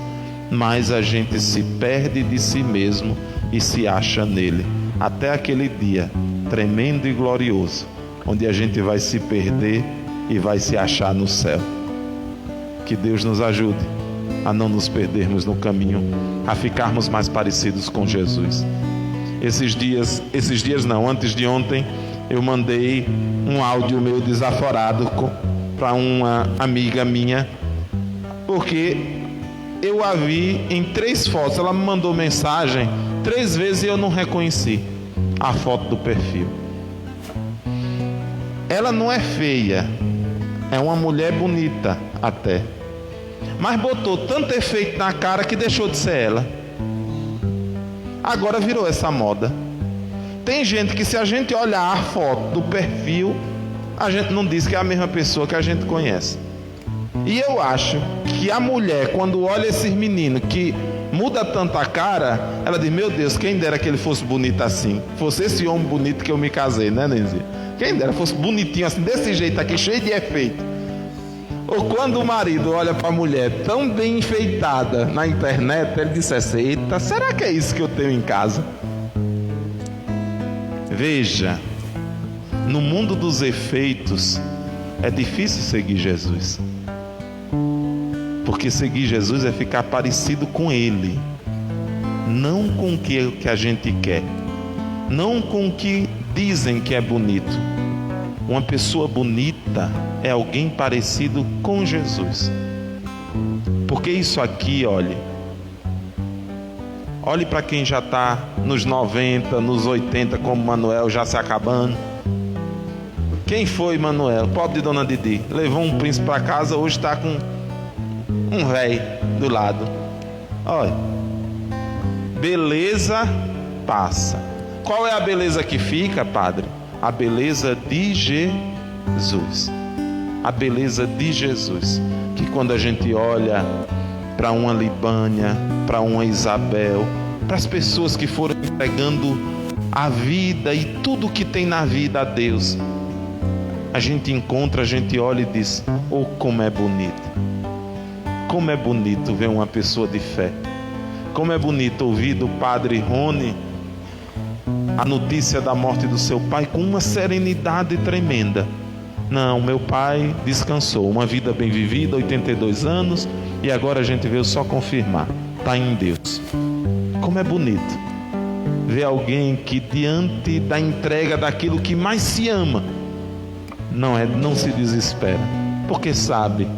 mais a gente se perde de si mesmo e se acha nele. Até aquele dia tremendo e glorioso, onde a gente vai se perder e vai se achar no céu. Que Deus nos ajude a não nos perdermos no caminho, a ficarmos mais parecidos com Jesus. Antes de ontem, eu mandei um áudio meu desaforado para uma amiga minha, porque eu a vi em 3 fotos. Ela me mandou mensagem 3 vezes e eu não reconheci a foto do perfil. Ela não é feia, é uma mulher bonita até, mas botou tanto efeito na cara que deixou de ser ela. Agora virou essa moda. Tem gente que, se a gente olhar a foto do perfil, a gente não diz que é a mesma pessoa que a gente conhece. E eu acho que a mulher, quando olha esses meninos que muda tanto a cara, ela diz: meu Deus, quem dera que ele fosse bonito assim, fosse esse homem bonito que eu me casei, né, Nenzi? Quem dera fosse bonitinho assim, desse jeito aqui, cheio de efeito. Ou quando o marido olha para a mulher tão bem enfeitada na internet, ele dissesse: eita, será que é isso que eu tenho em casa? Veja, no mundo dos efeitos é difícil seguir Jesus, porque seguir Jesus é ficar parecido com Ele, não com o que a gente quer, não com o que dizem que é bonito. Uma pessoa bonita é alguém parecido com Jesus. Porque isso aqui, olhe para quem já está nos 90, nos 80, como Manuel, já se acabando. Quem foi Manuel? Pobre de Dona Didi. Levou um príncipe para casa, hoje está com um velho do lado. Olha, beleza passa. Qual é a beleza que fica, padre? A beleza de Jesus. A beleza de Jesus. Que quando a gente olha para uma Libânia, para uma Isabel, para as pessoas que foram entregando a vida e tudo que tem na vida a Deus, a gente encontra, a gente olha e diz: oh, como é bonito. Como é bonito ver uma pessoa de fé. Como é bonito ouvir do padre Rony a notícia da morte do seu pai com uma serenidade tremenda. Não, meu pai descansou, uma vida bem vivida, 82 anos, e agora a gente veio só confirmar, está em Deus. Como é bonito ver alguém que, diante da entrega daquilo que mais se ama, não se desespera, porque sabe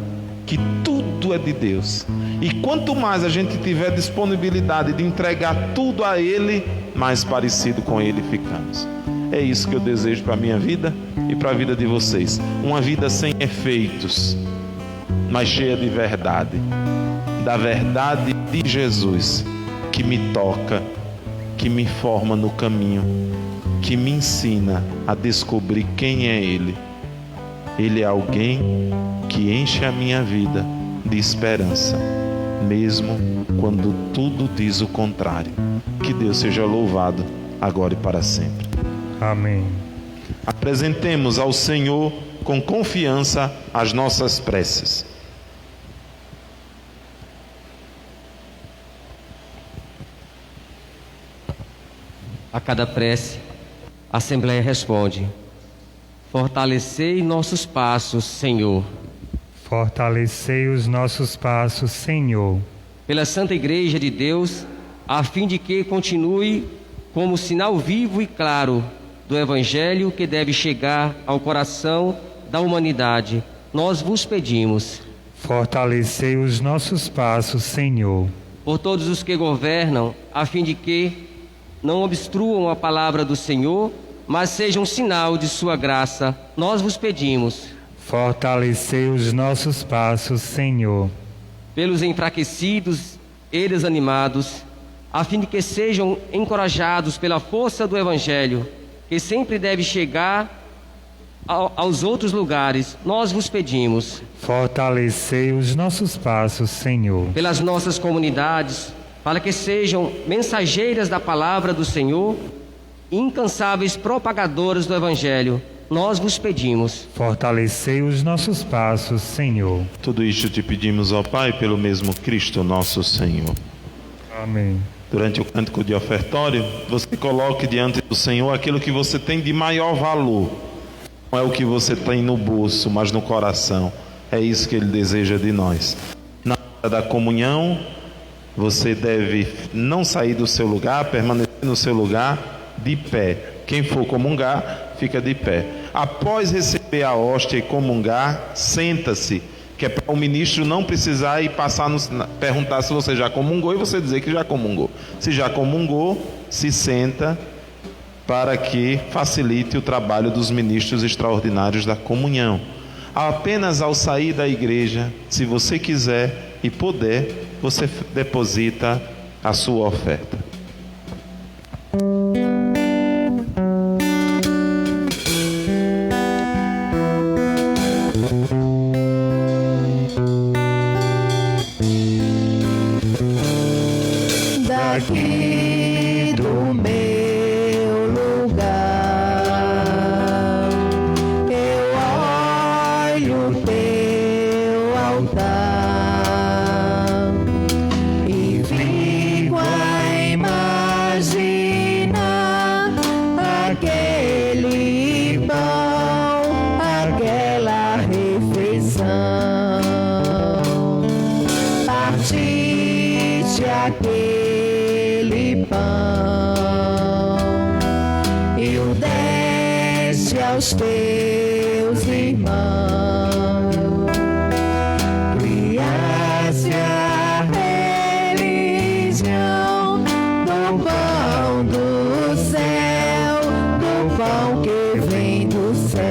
que tudo é de Deus. E quanto mais a gente tiver disponibilidade de entregar tudo a Ele, mais parecido com Ele ficamos. É isso que eu desejo para a minha vida e para a vida de vocês. Uma vida sem efeitos, mas cheia de verdade. Da verdade de Jesus, que me toca, que me forma no caminho, que me ensina a descobrir quem é Ele. Ele é alguém que enche a minha vida de esperança, mesmo quando tudo diz o contrário. Que Deus seja louvado, agora e para sempre. Amém. Apresentemos ao Senhor com confiança as nossas preces. A cada prece, a Assembleia responde: fortalecei nossos passos, Senhor. Fortalecei os nossos passos, Senhor. Pela Santa Igreja de Deus, a fim de que continue como sinal vivo e claro do Evangelho que deve chegar ao coração da humanidade, nós vos pedimos. Fortalecei os nossos passos, Senhor. Por todos os que governam, a fim de que não obstruam a palavra do Senhor, mas sejam um sinal de sua graça, nós vos pedimos. Fortalecei os nossos passos, Senhor. Pelos enfraquecidos e desanimados, a fim de que sejam encorajados pela força do Evangelho, que sempre deve chegar aos outros lugares, nós vos pedimos. Fortalecei os nossos passos, Senhor. Pelas nossas comunidades, para que sejam mensageiras da palavra do Senhor, incansáveis propagadoras do Evangelho, nós vos pedimos. Fortalecei os nossos passos, Senhor. Tudo isto te pedimos, ó Pai, pelo mesmo Cristo nosso Senhor. Amém. Durante o cântico de ofertório, você coloque diante do Senhor aquilo que você tem de maior valor. Não é o que você tem no bolso, mas no coração. É isso que Ele deseja de nós. Na da comunhão, você deve não sair do seu lugar, permanecer no seu lugar de pé. Quem for comungar, fica de pé. Após receber a hóstia e comungar, senta-se, que é para o ministro não precisar ir passar perguntar se você já comungou e você dizer que já comungou. Se já comungou, se senta para que facilite o trabalho dos ministros extraordinários da comunhão. Apenas ao sair da igreja, se você quiser e puder, você deposita a sua oferta. Daqui do meu lugar, eu olho o teu altar e fico a imaginar aquele pão, aquela refeição, partiste aquele pão e o deste aos teus irmãos, criaste a religião do pão do céu, do pão que vem do céu.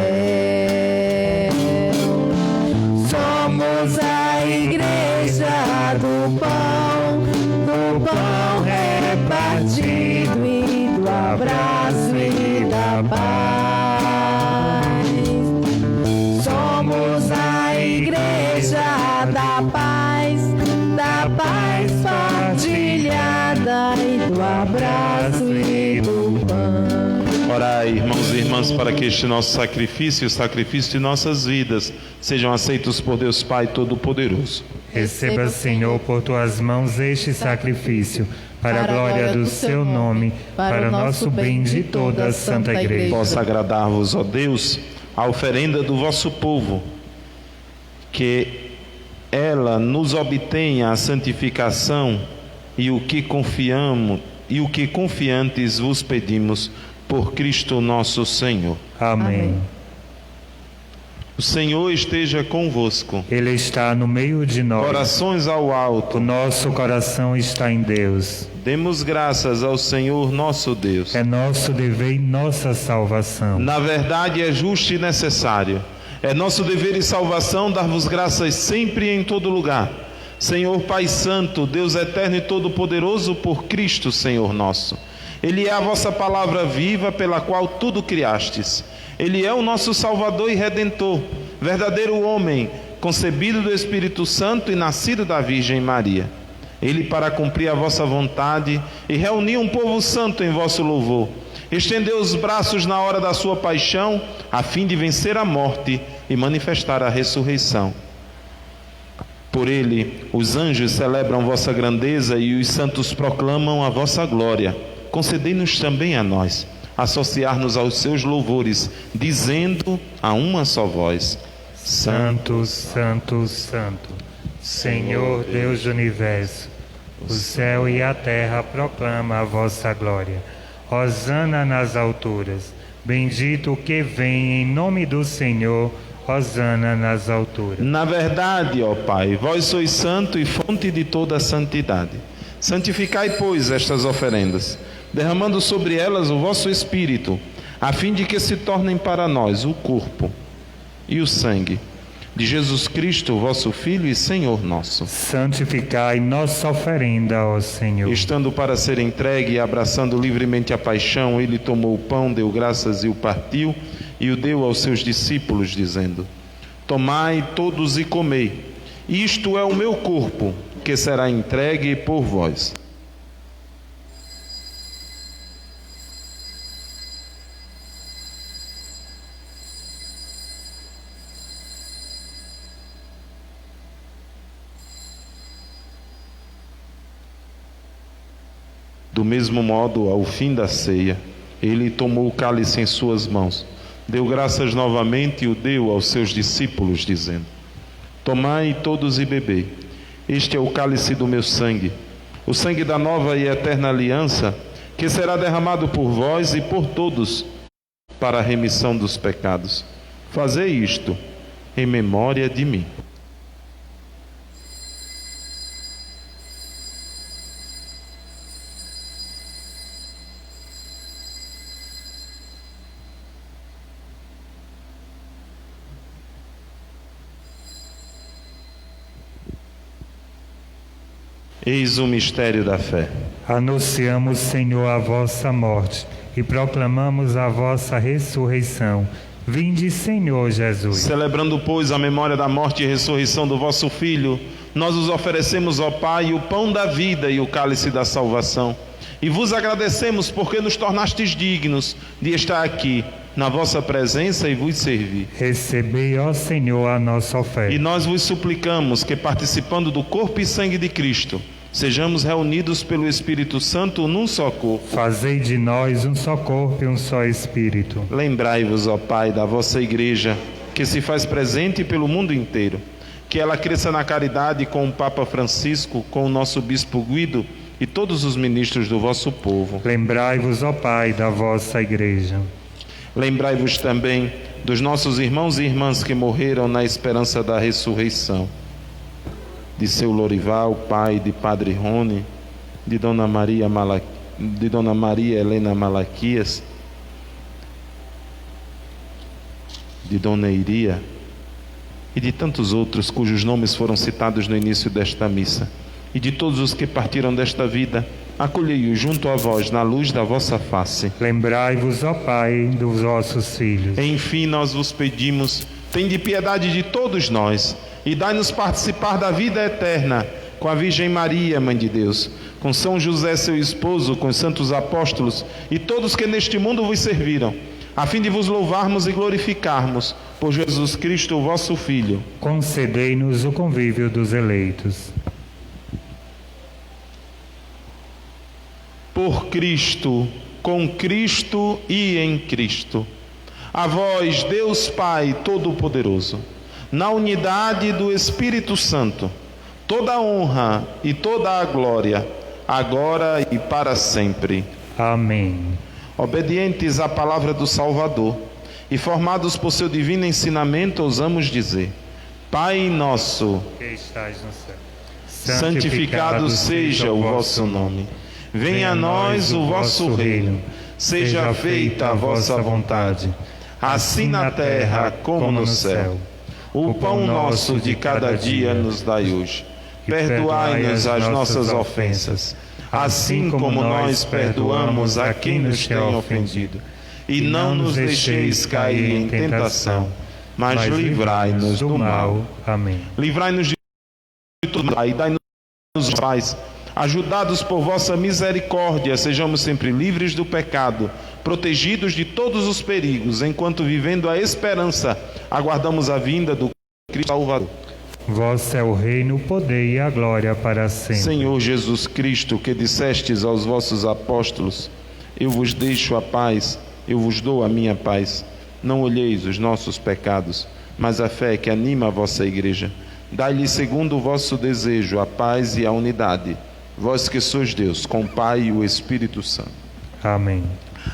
Somos a igreja do pão repartido e do abraço e da paz. Somos a igreja da paz partilhada e do abraço e do pão. Orai, irmãos e irmãs, para que este nosso sacrifício e o sacrifício de nossas vidas sejam aceitos por Deus Pai Todo-Poderoso. Receba, Senhor, por tuas mãos este sacrifício, para a glória do seu nome, para o nosso bem de toda a Santa Igreja. Possa agradar-vos, ó Deus, a oferenda do vosso povo, que ela nos obtenha a santificação e o que confiantes vos pedimos por Cristo nosso Senhor. Amém. O Senhor esteja convosco. Ele está no meio de nós. Corações ao O alto. nosso coração está em Deus. Demos graças ao Senhor nosso Deus. É nosso dever e nossa salvação. Na verdade é justo e necessário. É nosso dever e salvação dar-vos graças sempre e em todo lugar. Senhor Pai Santo, Deus eterno e todo-poderoso, por Cristo, Senhor nosso. Ele é a vossa palavra viva pela qual tudo criastes. Ele é o nosso Salvador e Redentor, verdadeiro homem, concebido do Espírito Santo e nascido da Virgem Maria. Ele, para cumprir a vossa vontade e reunir um povo santo em vosso louvor, estendeu os braços na hora da sua paixão, a fim de vencer a morte e manifestar a ressurreição. Por ele, os anjos celebram vossa grandeza e os santos proclamam a vossa glória. Concedei-nos também a nós associar-nos aos seus louvores, dizendo a uma só voz: Santo, Santo, Santo, Senhor Deus do Universo, o céu e a terra proclamam a vossa glória. Hosana nas alturas, bendito o que vem em nome do Senhor, hosana nas alturas. Na verdade, ó Pai, vós sois santo e fonte de toda a santidade. Santificai, pois, estas oferendas, derramando sobre elas o vosso Espírito, a fim de que se tornem para nós o corpo e o sangue de Jesus Cristo, vosso Filho e Senhor nosso. Santificai nossa oferenda, ó Senhor. Estando para ser entregue e abraçando livremente a paixão, ele tomou o pão, deu graças e o partiu, e o deu aos seus discípulos, dizendo: Tomai todos e comei, isto é o meu corpo, que será entregue por vós. Do mesmo modo, ao fim da ceia, ele tomou o cálice em suas mãos, deu graças novamente e o deu aos seus discípulos, dizendo: Tomai todos e bebei, Este é o cálice do meu sangue, o sangue da nova e eterna aliança, que será derramado por vós e por todos para a remissão dos pecados. Fazei isto em memória de mim. Eis o mistério da fé. Anunciamos, Senhor, a vossa morte e proclamamos a vossa ressurreição. Vinde, Senhor Jesus. Celebrando, pois, a memória da morte e ressurreição do vosso Filho, nós os oferecemos, ó Pai, o pão da vida e o cálice da salvação. E vos agradecemos porque nos tornastes dignos de estar aqui, na vossa presença e vos servir. Recebei, ó Senhor, a nossa oferta. E nós vos suplicamos que, participando do corpo e sangue de Cristo, sejamos reunidos pelo Espírito Santo num só corpo. Fazei de nós um só corpo e um só Espírito. Lembrai-vos, ó Pai, da vossa Igreja, que se faz presente pelo mundo inteiro. Que ela cresça na caridade com o Papa Francisco, com o nosso Bispo Guido e todos os ministros do vosso povo. Lembrai-vos, ó Pai, da vossa Igreja. Lembrai-vos também dos nossos irmãos e irmãs que morreram na esperança da ressurreição. De seu Lorival, pai de Padre Rony, de Dona Maria Helena Malaquias, de Dona Iria e de tantos outros cujos nomes foram citados no início desta missa, e de todos os que partiram desta vida, acolhei-os junto a vós na luz da vossa face. Lembrai-vos, ó Pai, dos vossos filhos. Enfim, nós vos pedimos, tende piedade de todos nós e dai-nos participar da vida eterna com a Virgem Maria, Mãe de Deus, com São José, seu esposo, com os santos apóstolos e todos que neste mundo vos serviram, a fim de vos louvarmos e glorificarmos por Jesus Cristo, vosso Filho. Concedei-nos o convívio dos eleitos. Por Cristo, com Cristo e em Cristo. A vós, Deus Pai Todo-Poderoso, na unidade do Espírito Santo, toda a honra e toda a glória, agora e para sempre. Amém. Obedientes à palavra do Salvador e formados por seu divino ensinamento, ousamos dizer: Pai nosso, Que estais no céu, santificado seja o vosso nome. Venha a nós o vosso reino. Seja feita a vossa vontade, assim na terra como no céu. O pão nosso de cada dia nos dai hoje. Perdoai-nos as nossas ofensas, assim como nós perdoamos a quem nos tem ofendido. E não nos deixeis cair em tentação, mas livrai-nos do mal. Amém. Livrai-nos de todo mal e dai-nos paz. Ajudados por vossa misericórdia, sejamos sempre livres do pecado, protegidos de todos os perigos, enquanto, vivendo a esperança, aguardamos a vinda do Cristo Salvador. Vosso é o reino, o poder e a glória para sempre. Senhor Jesus Cristo, que dissestes aos vossos apóstolos: eu vos deixo a paz, eu vos dou a minha paz. Não olheis os nossos pecados, mas a fé que anima a vossa Igreja. Dai-lhe, segundo o vosso desejo, a paz e a unidade. Vós que sois Deus, com o Pai e o Espírito Santo. Amém.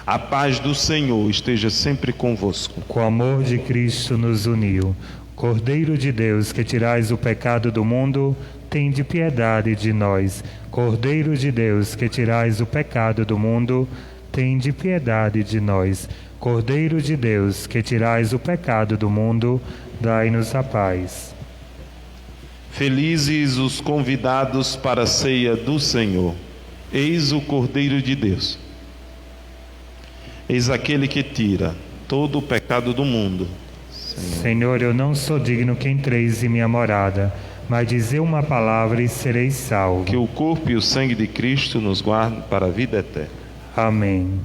A paz do Senhor esteja sempre convosco. Com o amor de Cristo nos uniu. Cordeiro de Deus, que tirais o pecado do mundo, tende piedade de nós. Cordeiro de Deus, que tirais o pecado do mundo, tende piedade de nós. Cordeiro de Deus, que tirais o pecado do mundo, dai-nos a paz. Felizes os convidados para a ceia do Senhor. Eis o Cordeiro de Deus. Eis aquele que tira todo o pecado do mundo. Senhor, eu não sou digno que entreis em minha morada, mas dizei uma palavra e sereis salvo. Que o corpo e o sangue de Cristo nos guardem para a vida eterna. Amém.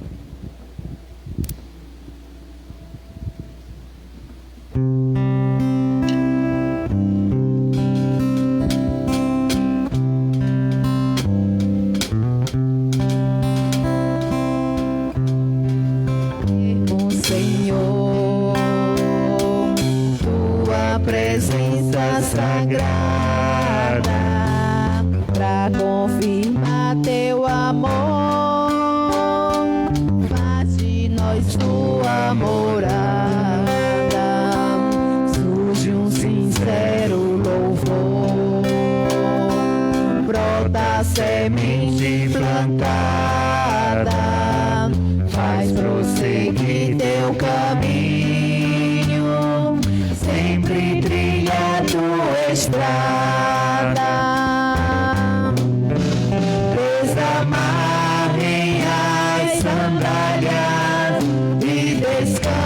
Senhor, tua presença sagrada encantada, faz prosseguir teu caminho, sempre trilha tua estrada. Desamarrem as sandálias e descansem.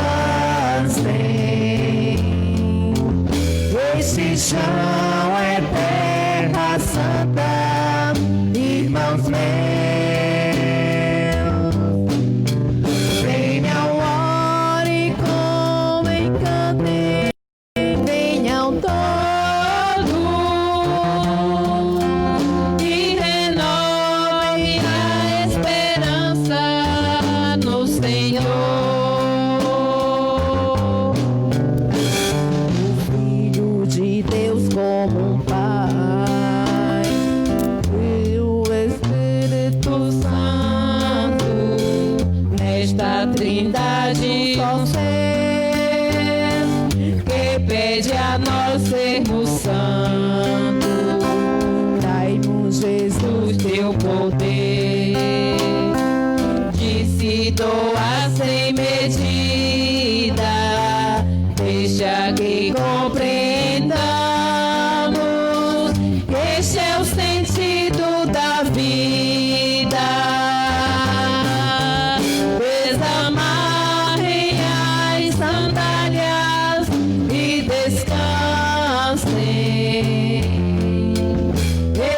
Este chão é terra santa, irmãos meus. Venham, orem como encantem, venham todos e renovem a esperança no Senhor. Filho de Deus como um Pai, e o Espírito Santo, nesta trindade só ser, que pede a nós sermos santos. Dai-nos, Jesus, teu poder, de se doar sem medida, deixa que compreendamos que este é o sentido da vida. Desamarrem as sandálias e descansem.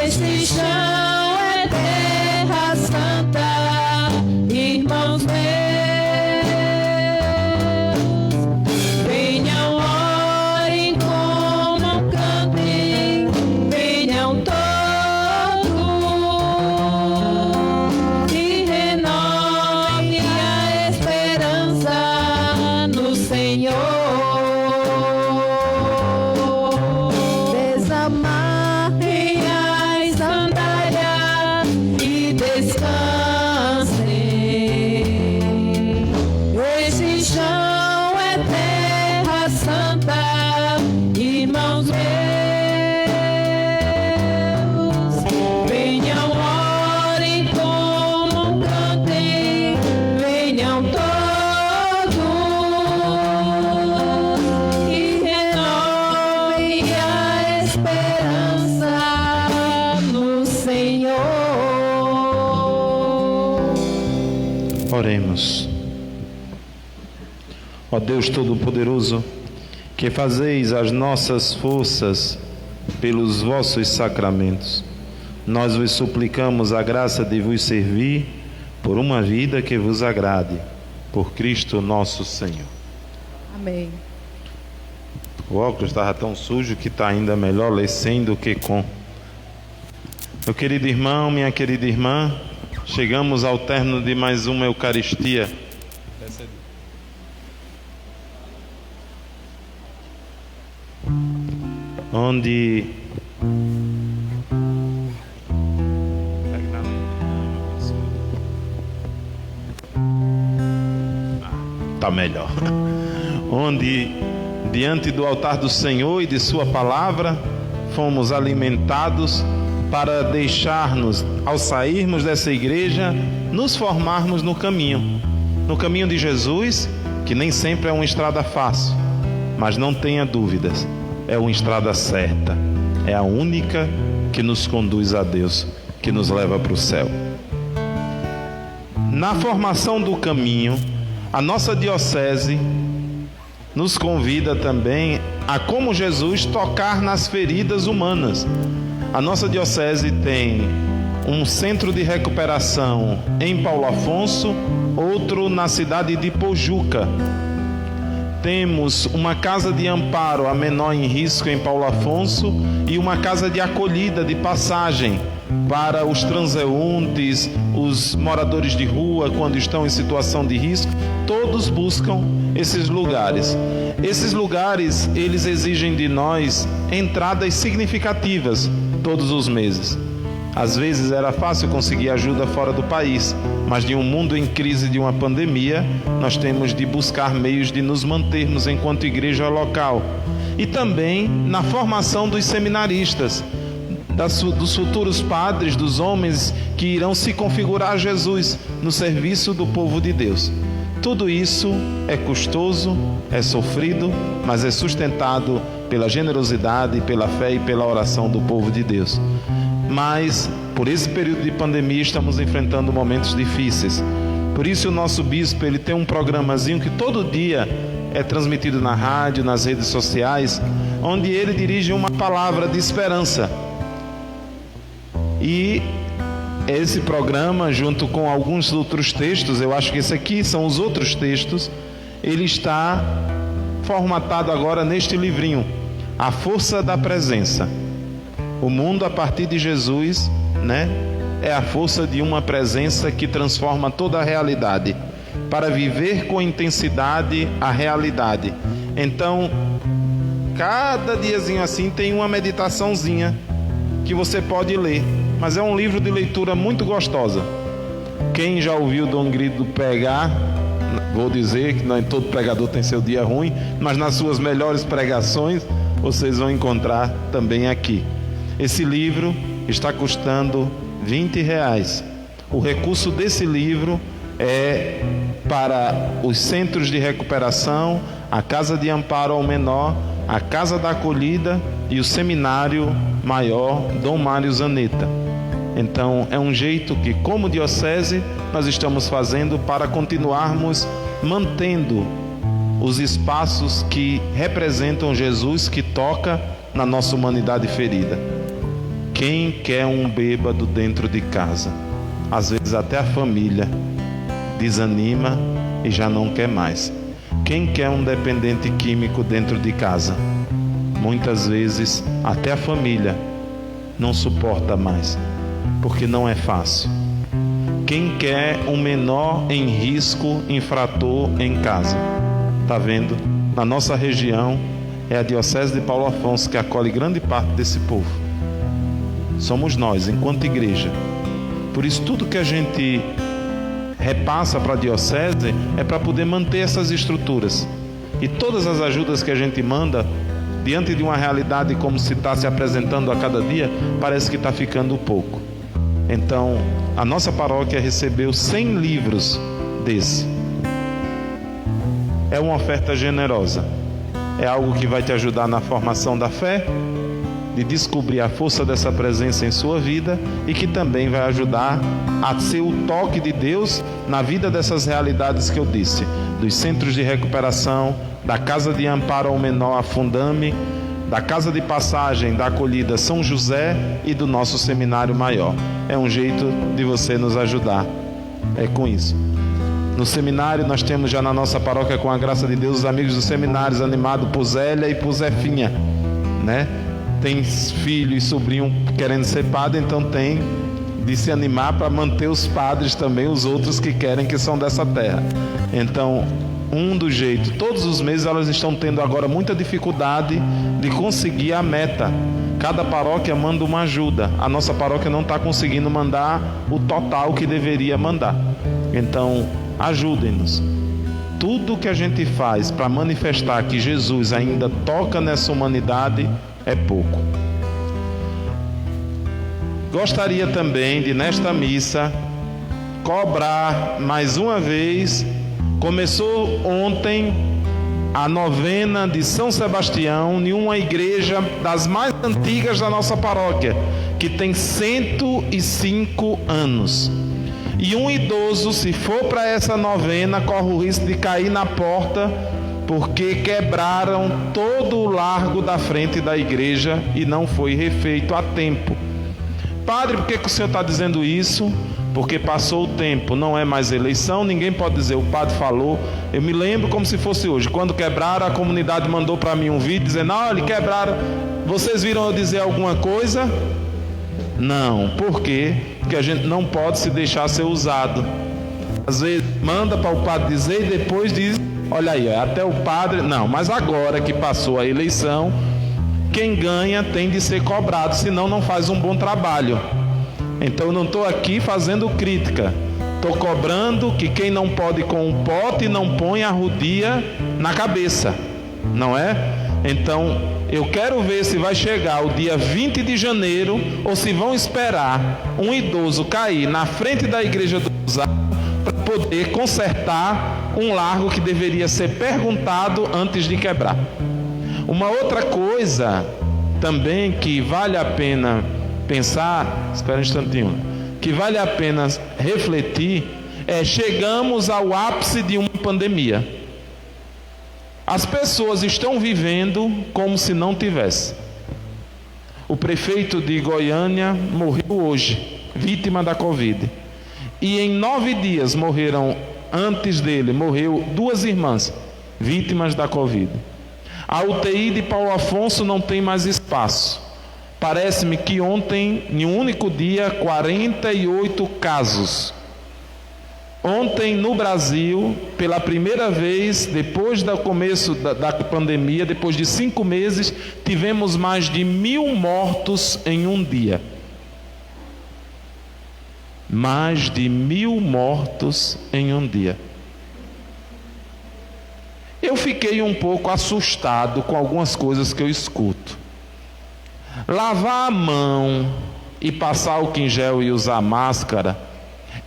Este chão é terra santa, irmãos meus. Venham, orem como cantem, venham todos e renovem a esperança no Senhor. Desamarrem as sandálias e descansem. Este chão é terra santa, irmãos meus. Venham, orem como cantem, venham todos e renovem a esperança no Senhor. Oremos. Ó Deus Todo-Poderoso, que fazeis as nossas forças pelos vossos sacramentos, nós vos suplicamos a graça de vos servir por uma vida que vos agrade, por Cristo nosso Senhor. Amém. O óculos estava tão sujo que está ainda melhor ler sem do que com. Meu querido irmão, minha querida irmã, chegamos ao término de mais uma Eucaristia. Onde tá melhor. Onde diante do altar do Senhor e de sua palavra fomos alimentados para deixar-nos, ao sairmos dessa igreja, nos formarmos no caminho de Jesus, que nem sempre é uma estrada fácil, mas não tenha dúvidas, é uma estrada certa, é a única que nos conduz a Deus, que nos leva para o céu. Na formação do caminho, a nossa diocese nos convida também a, como Jesus, tocar nas feridas humanas. A nossa diocese tem um centro de recuperação em Paulo Afonso, outro na cidade de Pojuca. Temos uma casa de amparo a menor em risco em Paulo Afonso e uma casa de acolhida de passagem para os transeuntes, os moradores de rua quando estão em situação de risco. Todos buscam esses lugares. Esses lugares, eles exigem de nós entradas significativas todos os meses. Às vezes era fácil conseguir ajuda fora do país, mas de um mundo em crise de uma pandemia, nós temos de buscar meios de nos mantermos enquanto igreja local. E também na formação dos seminaristas. dos futuros padres, dos homens que irão se configurar a Jesus no serviço do povo de Deus. Tudo isso é custoso, é sofrido, mas é sustentado pela generosidade, pela fé e pela oração do povo de Deus. Mas, por esse período de pandemia, estamos enfrentando momentos difíceis. Por isso, o nosso bispo, ele tem um programazinho que todo dia é transmitido na rádio, nas redes sociais, onde ele dirige uma palavra de esperança. E esse programa, junto com alguns outros textos, eu acho que esse aqui são os outros textos, ele está formatado agora neste livrinho, A Força da Presença. O mundo a partir de Jesus, né, é a força de uma presença que transforma toda a realidade, para viver com intensidade a realidade. Então, cada diazinho assim tem uma meditaçãozinha que você pode ler, mas é um livro de leitura muito gostosa. Quem já ouviu Dom Grido pregar, vou dizer que nem todo pregador tem seu dia ruim, mas nas suas melhores pregações vocês vão encontrar também aqui. Esse livro está custando R$20. O recurso desse livro é para os centros de recuperação, a Casa de Amparo ao Menor, a Casa da Acolhida e o Seminário Maior Dom Mário Zanetta. Então é um jeito que, como diocese, nós estamos fazendo para continuarmos mantendo os espaços que representam Jesus, que toca na nossa humanidade ferida. Quem quer um bêbado dentro de casa? Às vezes até a família desanima e já não quer mais. Quem quer um dependente químico dentro de casa? Muitas vezes até a família não suporta mais, porque não é fácil. Quem quer um menor em risco, infrator em casa? Está vendo? Na nossa região é a Diocese de Paulo Afonso que acolhe grande parte desse povo. Somos nós, enquanto igreja. Por isso tudo que a gente repassa para a Diocese é para poder manter essas estruturas. E todas as ajudas que a gente manda, diante de uma realidade como se está se apresentando a cada dia, parece que está ficando pouco. Então, a nossa paróquia recebeu 100 livros desse. É uma oferta generosa. É algo que vai te ajudar na formação da fé, de descobrir a força dessa presença em sua vida e que também vai ajudar a ser o toque de Deus na vida dessas realidades que eu disse, dos centros de recuperação, da Casa de Amparo ao Menor, a Fundame, da Casa de Passagem, da Acolhida São José e do nosso Seminário Maior. É um jeito de você nos ajudar. É com isso. No seminário nós temos já na nossa paróquia, com a graça de Deus, os amigos dos seminários, animados por Zélia e por Zefinha, né? Tem filho e sobrinho querendo ser padre, então tem de se animar para manter os padres também, os outros que querem, que são dessa terra. Então, um do jeito, todos os meses elas estão tendo agora muita dificuldade de conseguir a meta. Cada paróquia manda uma ajuda. A nossa paróquia não está conseguindo mandar o total que deveria mandar. Então, ajudem-nos. Tudo que a gente faz para manifestar que Jesus ainda toca nessa humanidade é pouco. Gostaria também de, nesta missa, cobrar mais uma vez. Começou ontem a novena de São Sebastião em uma igreja das mais antigas da nossa paróquia, que tem 105 anos. E um idoso, se for para essa novena, corre o risco de cair na porta, porque quebraram todo o largo da frente da igreja e não foi refeito a tempo. Padre, por que o senhor está dizendo isso? Porque passou o tempo, não é mais eleição, ninguém pode dizer, o padre falou. Eu me lembro como se fosse hoje, quando quebraram, a comunidade mandou para mim um vídeo dizendo, olha, quebraram, vocês viram eu dizer alguma coisa? Não, por quê? Porque a gente não pode se deixar ser usado. Às vezes manda para o padre dizer e depois diz, olha aí, até o padre, não, mas agora que passou a eleição, quem ganha tem de ser cobrado, senão não faz um bom trabalho. Então eu não estou aqui fazendo crítica, estou cobrando que quem não pode com um pote não põe a rodia na cabeça, não é? Então, eu quero ver se vai chegar o dia 20 de janeiro ou se vão esperar um idoso cair na frente da igreja do Rosário para poder consertar um largo que deveria ser perguntado antes de quebrar. Uma outra coisa também que vale a pena pensar, espera um instantinho, que vale a pena refletir, chegamos ao ápice de uma pandemia. As pessoas estão vivendo como se não tivesse. O prefeito de Goiânia morreu hoje, vítima da Covid. E em 9 dias antes dele, morreu 2 irmãs, vítimas da Covid. A UTI de Paulo Afonso não tem mais espaço. Parece-me que ontem, em um único dia, 48 casos. Ontem no Brasil, pela primeira vez, depois do começo da pandemia, depois de 5 meses, tivemos mais de 1.000 mortos em um dia. Mais de 1.000 mortos em um dia. Eu fiquei um pouco assustado com algumas coisas que eu escuto. Lavar a mão e passar álcool em gel e usar máscara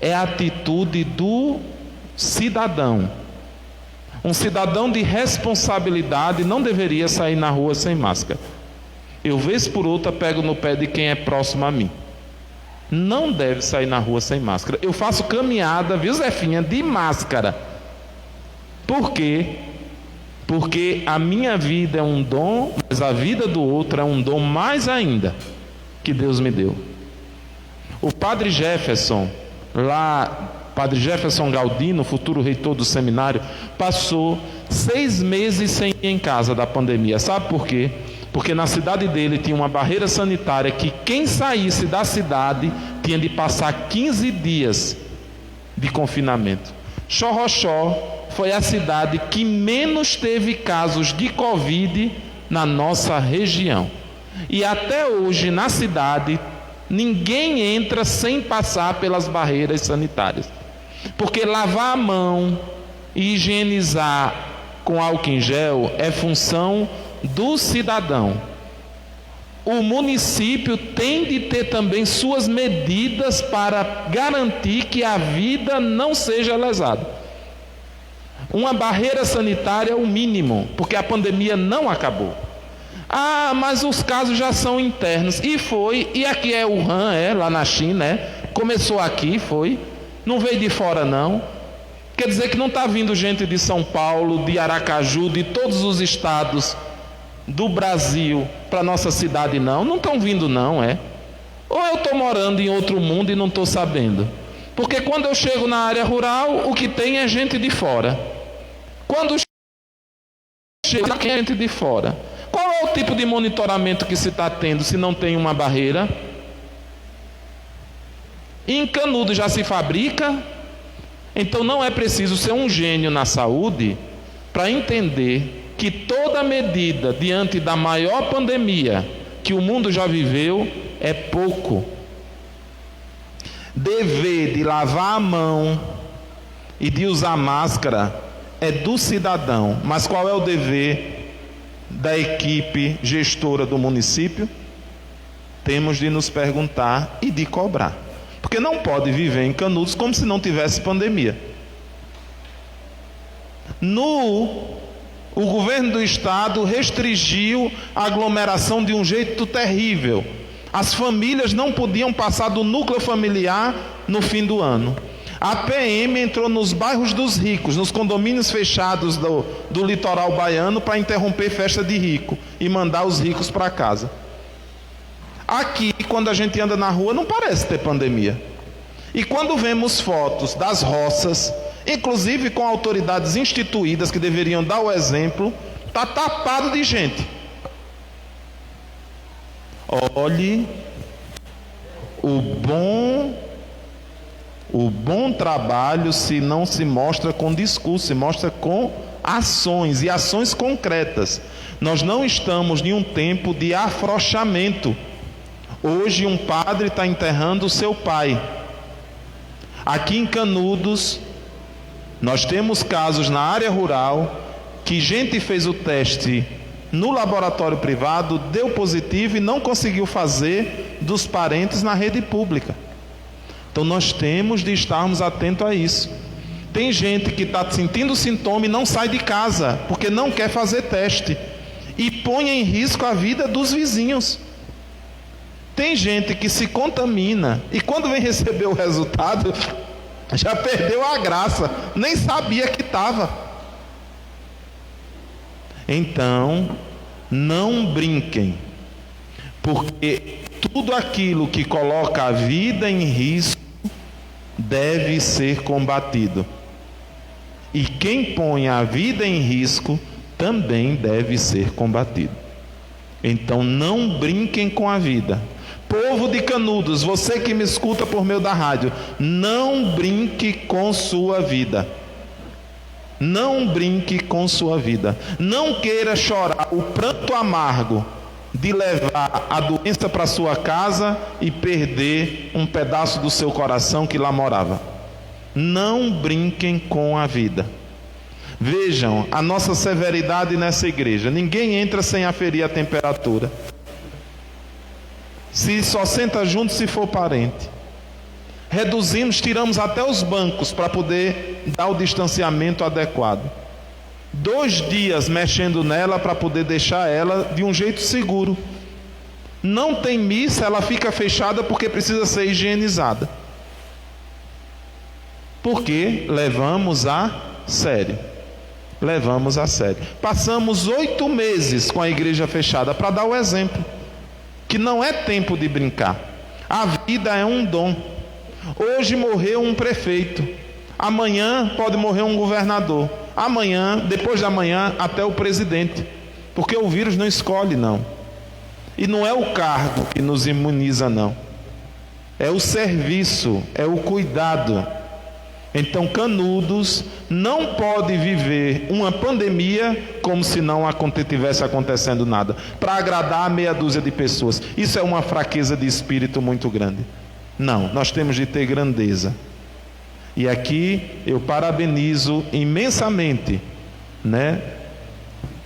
é a atitude do cidadão. Um cidadão de responsabilidade não deveria sair na rua sem máscara. Eu, vez por outra, pego no pé de quem é próximo a mim. Não deve sair na rua sem máscara. Eu faço caminhada, viu, Zefinha, de máscara. Por quê? Porque a minha vida é um dom, mas a vida do outro é um dom mais ainda que Deus me deu. O Padre Jefferson, Padre Jefferson Galdino, futuro reitor do seminário, passou 6 meses sem ir em casa da pandemia. Sabe por quê? Porque na cidade dele tinha uma barreira sanitária que quem saísse da cidade tinha de passar 15 dias de confinamento. Xorroxó foi a cidade que menos teve casos de Covid na nossa região. E até hoje, na cidade, ninguém entra sem passar pelas barreiras sanitárias. Porque lavar a mão e higienizar com álcool em gel é função do cidadão. O município tem de ter também suas medidas para garantir que a vida não seja lesada. Uma barreira sanitária é o mínimo, porque a pandemia não acabou. Ah, mas os casos já são internos. E aqui é Wuhan, lá na China, começou aqui, não veio de fora não. Quer dizer que não está vindo gente de São Paulo, de Aracaju, de todos os estados do Brasil para nossa cidade não estão vindo não, Ou eu estou morando em outro mundo e não estou sabendo. Porque quando eu chego na área rural, o que tem é gente de fora. Quando chega aqui é gente de fora. Qual é o tipo de monitoramento que se está tendo se não tem uma barreira? Em Canudos já se fabrica? Então não é preciso ser um gênio na saúde para entender que toda medida diante da maior pandemia que o mundo já viveu é pouco. Dever de lavar a mão e de usar máscara é do cidadão, mas qual é o dever da equipe gestora do município? Temos de nos perguntar e de cobrar, porque não pode viver em Canudos como se não tivesse pandemia. O governo do estado restringiu a aglomeração de um jeito terrível. As famílias não podiam passar do núcleo familiar no fim do ano. A PM entrou nos bairros dos ricos, nos condomínios fechados do litoral baiano, para interromper festa de rico e mandar os ricos para casa. Aqui, quando a gente anda na rua, não parece ter pandemia. E quando vemos fotos das roças, inclusive com autoridades instituídas que deveriam dar o exemplo, está tapado de gente. Olhe o bom trabalho se não se mostra com discurso, se mostra com ações e ações concretas. Nós não estamos em um tempo de afrouxamento. Hoje um padre está enterrando o seu pai. Aqui em Canudos, nós temos casos na área rural que gente fez o teste no laboratório privado, deu positivo e não conseguiu fazer dos parentes na rede pública. Então nós temos de estarmos atentos a isso. Tem gente que está sentindo sintoma e não sai de casa, porque não quer fazer teste, e põe em risco a vida dos vizinhos. Tem gente que se contamina, e quando vem receber o resultado, já perdeu a graça, nem sabia que estava. Então, não brinquem, porque tudo aquilo que coloca a vida em risco deve ser combatido. E quem põe a vida em risco também deve ser combatido. Então não brinquem com a vida. Povo de Canudos, você que me escuta por meio da rádio, não brinque com sua vida. Não brinque com sua vida. Não queira chorar o pranto amargo de levar a doença para sua casa e perder um pedaço do seu coração que lá morava. Não brinquem com a vida. Vejam a nossa severidade nessa igreja. Ninguém entra sem aferir a temperatura. Se só senta junto se for parente. Reduzimos, tiramos até os bancos para poder dar o distanciamento adequado. 2 dias mexendo nela para poder deixar ela de um jeito seguro. Não tem missa, ela fica fechada porque precisa ser higienizada. Porque levamos a sério. Levamos a sério. Passamos 8 meses com a igreja fechada para dar o exemplo. Que não é tempo de brincar. A vida é um dom. Hoje morreu um prefeito. Amanhã pode morrer um governador. Amanhã, depois da manhã, até o presidente. Porque o vírus não escolhe, não. E não é o cargo que nos imuniza, não. É o serviço, é o cuidado. Então Canudos não pode viver uma pandemia como se não tivesse acontecendo nada, para agradar a meia dúzia de pessoas. Isso é uma fraqueza de espírito muito grande. Não, nós temos de ter grandeza. E aqui eu parabenizo imensamente, né?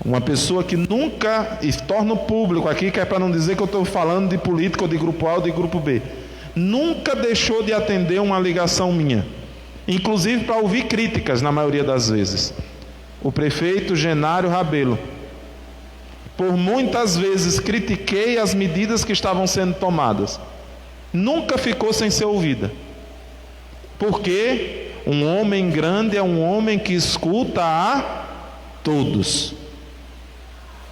Uma pessoa que nunca, e torno público aqui, que é para não dizer que eu estou falando de política ou de grupo A ou de grupo B, nunca deixou de atender uma ligação minha, inclusive para ouvir críticas na maioria das vezes. O prefeito Genário Rabelo. Por muitas vezes critiquei as medidas que estavam sendo tomadas. Nunca ficou sem ser ouvida. Porque um homem grande é um homem que escuta a todos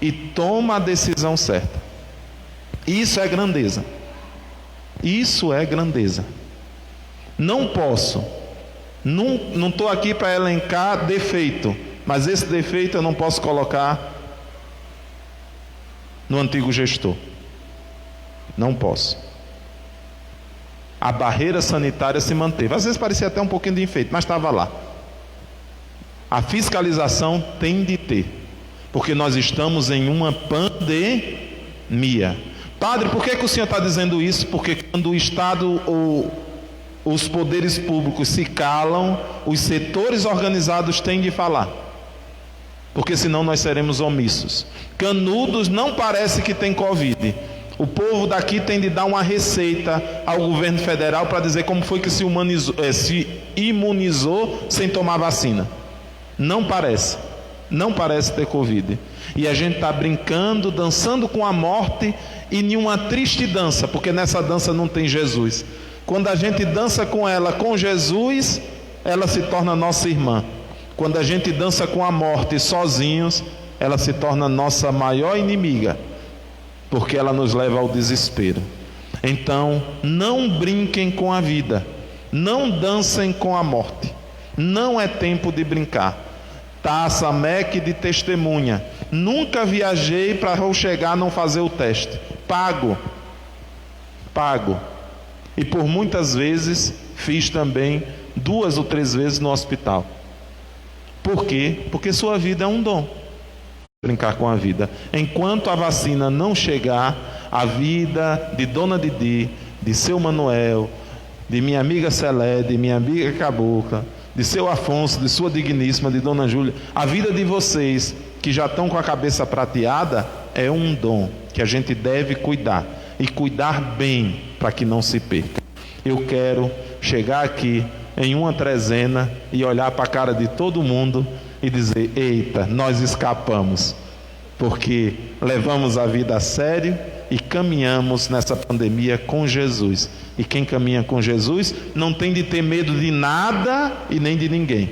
e toma a decisão certa. Isso é grandeza. Isso é grandeza. Não posso. Não estou aqui para elencar defeito, mas esse defeito eu não posso colocar no antigo gestor. Não posso. A barreira sanitária se manteve. Às vezes parecia até um pouquinho de enfeite, mas estava lá. A fiscalização tem de ter, porque nós estamos em uma pandemia. Padre, por que o senhor está dizendo isso? Porque quando o Estado ou os poderes públicos se calam, os setores organizados têm de falar, porque senão nós seremos omissos. Canudos não parece que tem Covid. O povo daqui tem de dar uma receita ao governo federal para dizer como foi que se imunizou sem tomar vacina. Não parece ter Covid. E a gente está brincando, dançando com a morte e em uma triste dança, porque nessa dança não tem Jesus. Quando a gente dança com ela, com Jesus, ela se torna nossa irmã. Quando a gente dança com a morte sozinhos, ela se torna nossa maior inimiga, porque ela nos leva ao desespero. Então, não brinquem com a vida, não dancem com a morte. Não é tempo de brincar. Taça MEC de testemunha. Nunca viajei para eu chegar não fazer o teste. Pago. E por muitas vezes fiz também 2 ou 3 vezes no hospital. Por quê? Porque sua vida é um dom. Brincar com a vida. Enquanto a vacina não chegar, a vida de Dona Didi, de seu Manuel, de minha amiga Celé, de minha amiga Cabocla, de seu Afonso, de sua digníssima, de Dona Júlia, a vida de vocês que já estão com a cabeça prateada, é um dom que a gente deve cuidar, e cuidar bem, para que não se perca. Eu quero chegar aqui em uma trezena e olhar para a cara de todo mundo e dizer: eita, nós escapamos, porque levamos a vida a sério e caminhamos nessa pandemia com Jesus. E quem caminha com Jesus não tem de ter medo de nada e nem de ninguém,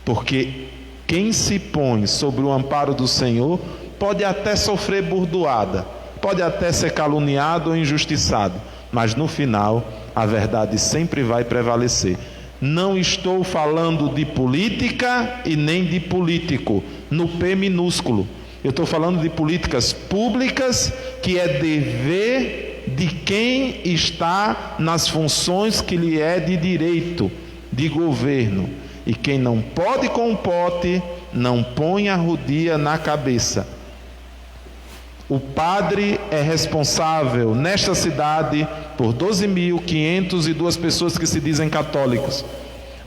porque quem se põe sobre o amparo do Senhor pode até sofrer burdoada, pode até ser caluniado ou injustiçado, mas no final a verdade sempre vai prevalecer. Não estou falando de política e nem de político, no P minúsculo. Eu estou falando de políticas públicas, que é dever de quem está nas funções que lhe é de direito, de governo. E quem não pode com o pote, não põe a rodia na cabeça. O padre é responsável nesta cidade por 12.502 pessoas que se dizem católicos,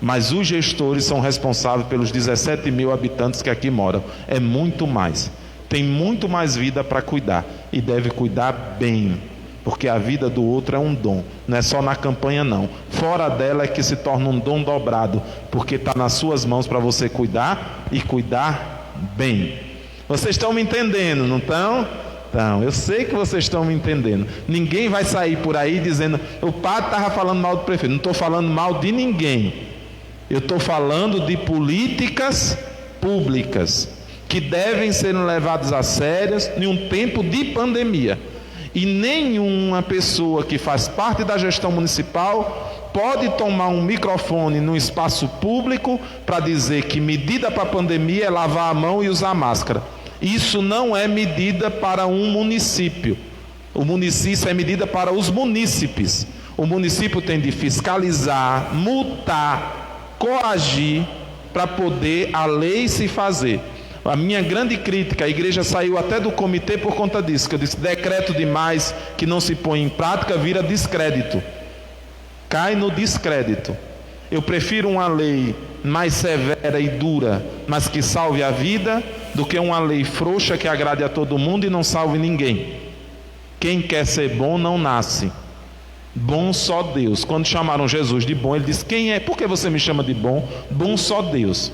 mas os gestores são responsáveis pelos 17.000 habitantes que aqui moram. É muito mais, tem muito mais vida para cuidar, e deve cuidar bem, porque a vida do outro é um dom, não é só na campanha não, fora dela é que se torna um dom dobrado, porque está nas suas mãos para você cuidar, e cuidar bem. Vocês estão me entendendo, não estão? Então, eu sei que vocês estão me entendendo. Ninguém vai sair por aí dizendo: o padre estava falando mal do prefeito. Não estou falando mal de ninguém. Eu estou falando de políticas públicas que devem ser levadas a sério em um tempo de pandemia. E nenhuma pessoa que faz parte da gestão municipal pode tomar um microfone no espaço público para dizer que medida para a pandemia é lavar a mão e usar máscara. Isso não é medida para um município. O município é medida para os munícipes. O município tem de fiscalizar, multar, coagir, para poder a lei se fazer. A minha grande crítica, a igreja saiu até do comitê por conta disso, que eu disse: decreto demais que não se põe em prática vira descrédito, cai no descrédito. Eu prefiro uma lei mais severa e dura, mas que salve a vida, do que uma lei frouxa que agrade a todo mundo e não salve ninguém. Quem quer ser bom não nasce. Bom só Deus. Quando chamaram Jesus de bom, ele disse: quem é? Por que você me chama de bom? Bom só Deus.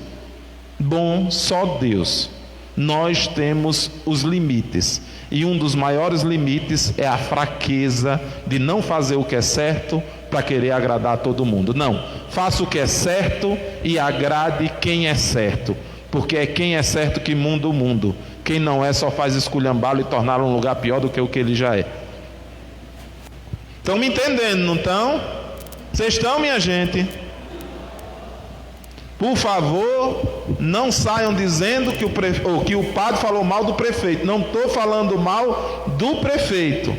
Bom só Deus. Nós temos os limites, e um dos maiores limites é a fraqueza de não fazer o que é certo para querer agradar a todo mundo. Não, faça o que é certo e agrade quem é certo, porque é quem é certo que muda o mundo. Quem não é só faz esculhambá-lo e torná-lo um lugar pior do que o que ele já é. Estão me entendendo, não estão? Vocês estão, minha gente? Por favor, não saiam dizendo que o padre falou mal do prefeito. Não estou falando mal do prefeito.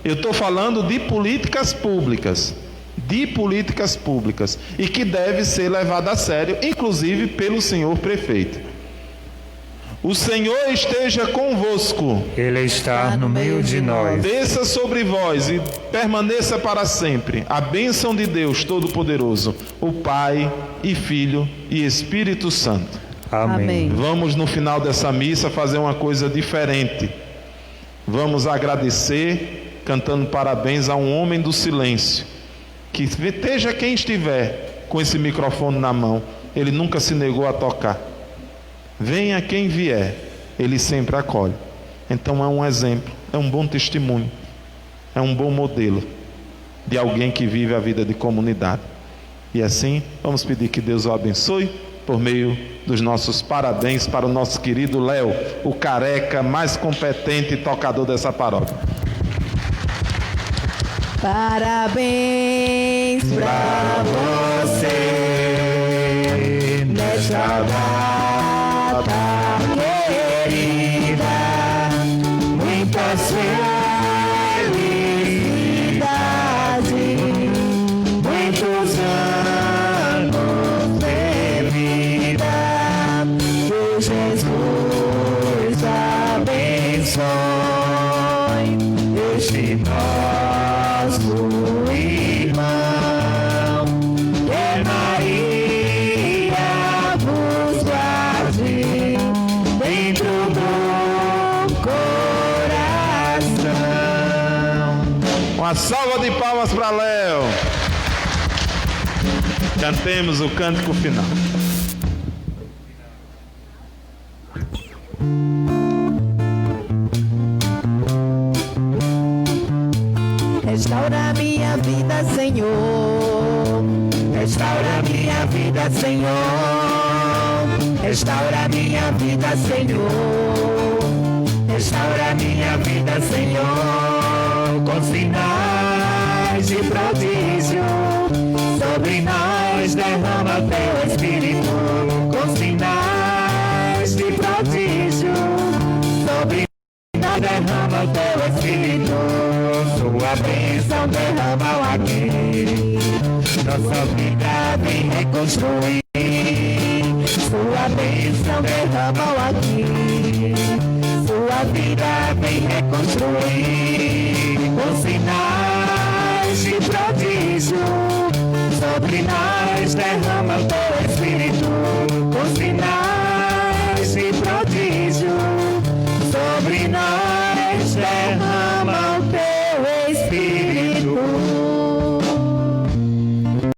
Eu estou falando de políticas públicas. De políticas públicas. E que deve ser levada a sério, inclusive pelo senhor prefeito. O Senhor esteja convosco. Ele está no meio de nós. Desça sobre vós e permaneça para sempre a bênção de Deus Todo-Poderoso, o Pai e Filho e Espírito Santo. Amém. Vamos no final dessa missa fazer uma coisa diferente. Vamos agradecer cantando parabéns a um homem do silêncio, que esteja quem estiver com esse microfone na mão, ele nunca se negou a tocar. Venha quem vier, ele sempre acolhe. Então é um exemplo, é um bom testemunho, é um bom modelo de alguém que vive a vida de comunidade. E assim, vamos pedir que Deus o abençoe por meio dos nossos parabéns para o nosso querido Léo, o careca mais competente tocador dessa paróquia. Parabéns pra você nesta data querida, muitas felicidades, muitos anos de vida, que Jesus abençoe este nosso irmão, que Maria vos guarde, em Uma salva de palmas para Léo. Cantemos o cântico final. Restaura minha vida, Senhor. Restaura minha vida, Senhor. Restaura minha vida, Senhor. Restaura minha vida, Senhor. Com sinais de prodígio sobre nós derrama teu Espírito. Com sinais de prodígio sobre nós derrama teu Espírito. Sua bênção derrama aqui. Nossa vida vem reconstruir. Sua bênção derrama aqui. Sua vida vem reconstruir. Com sinais de prodígio sobre nós derrama o teu Espírito. Com sinais de prodígio sobre nós derrama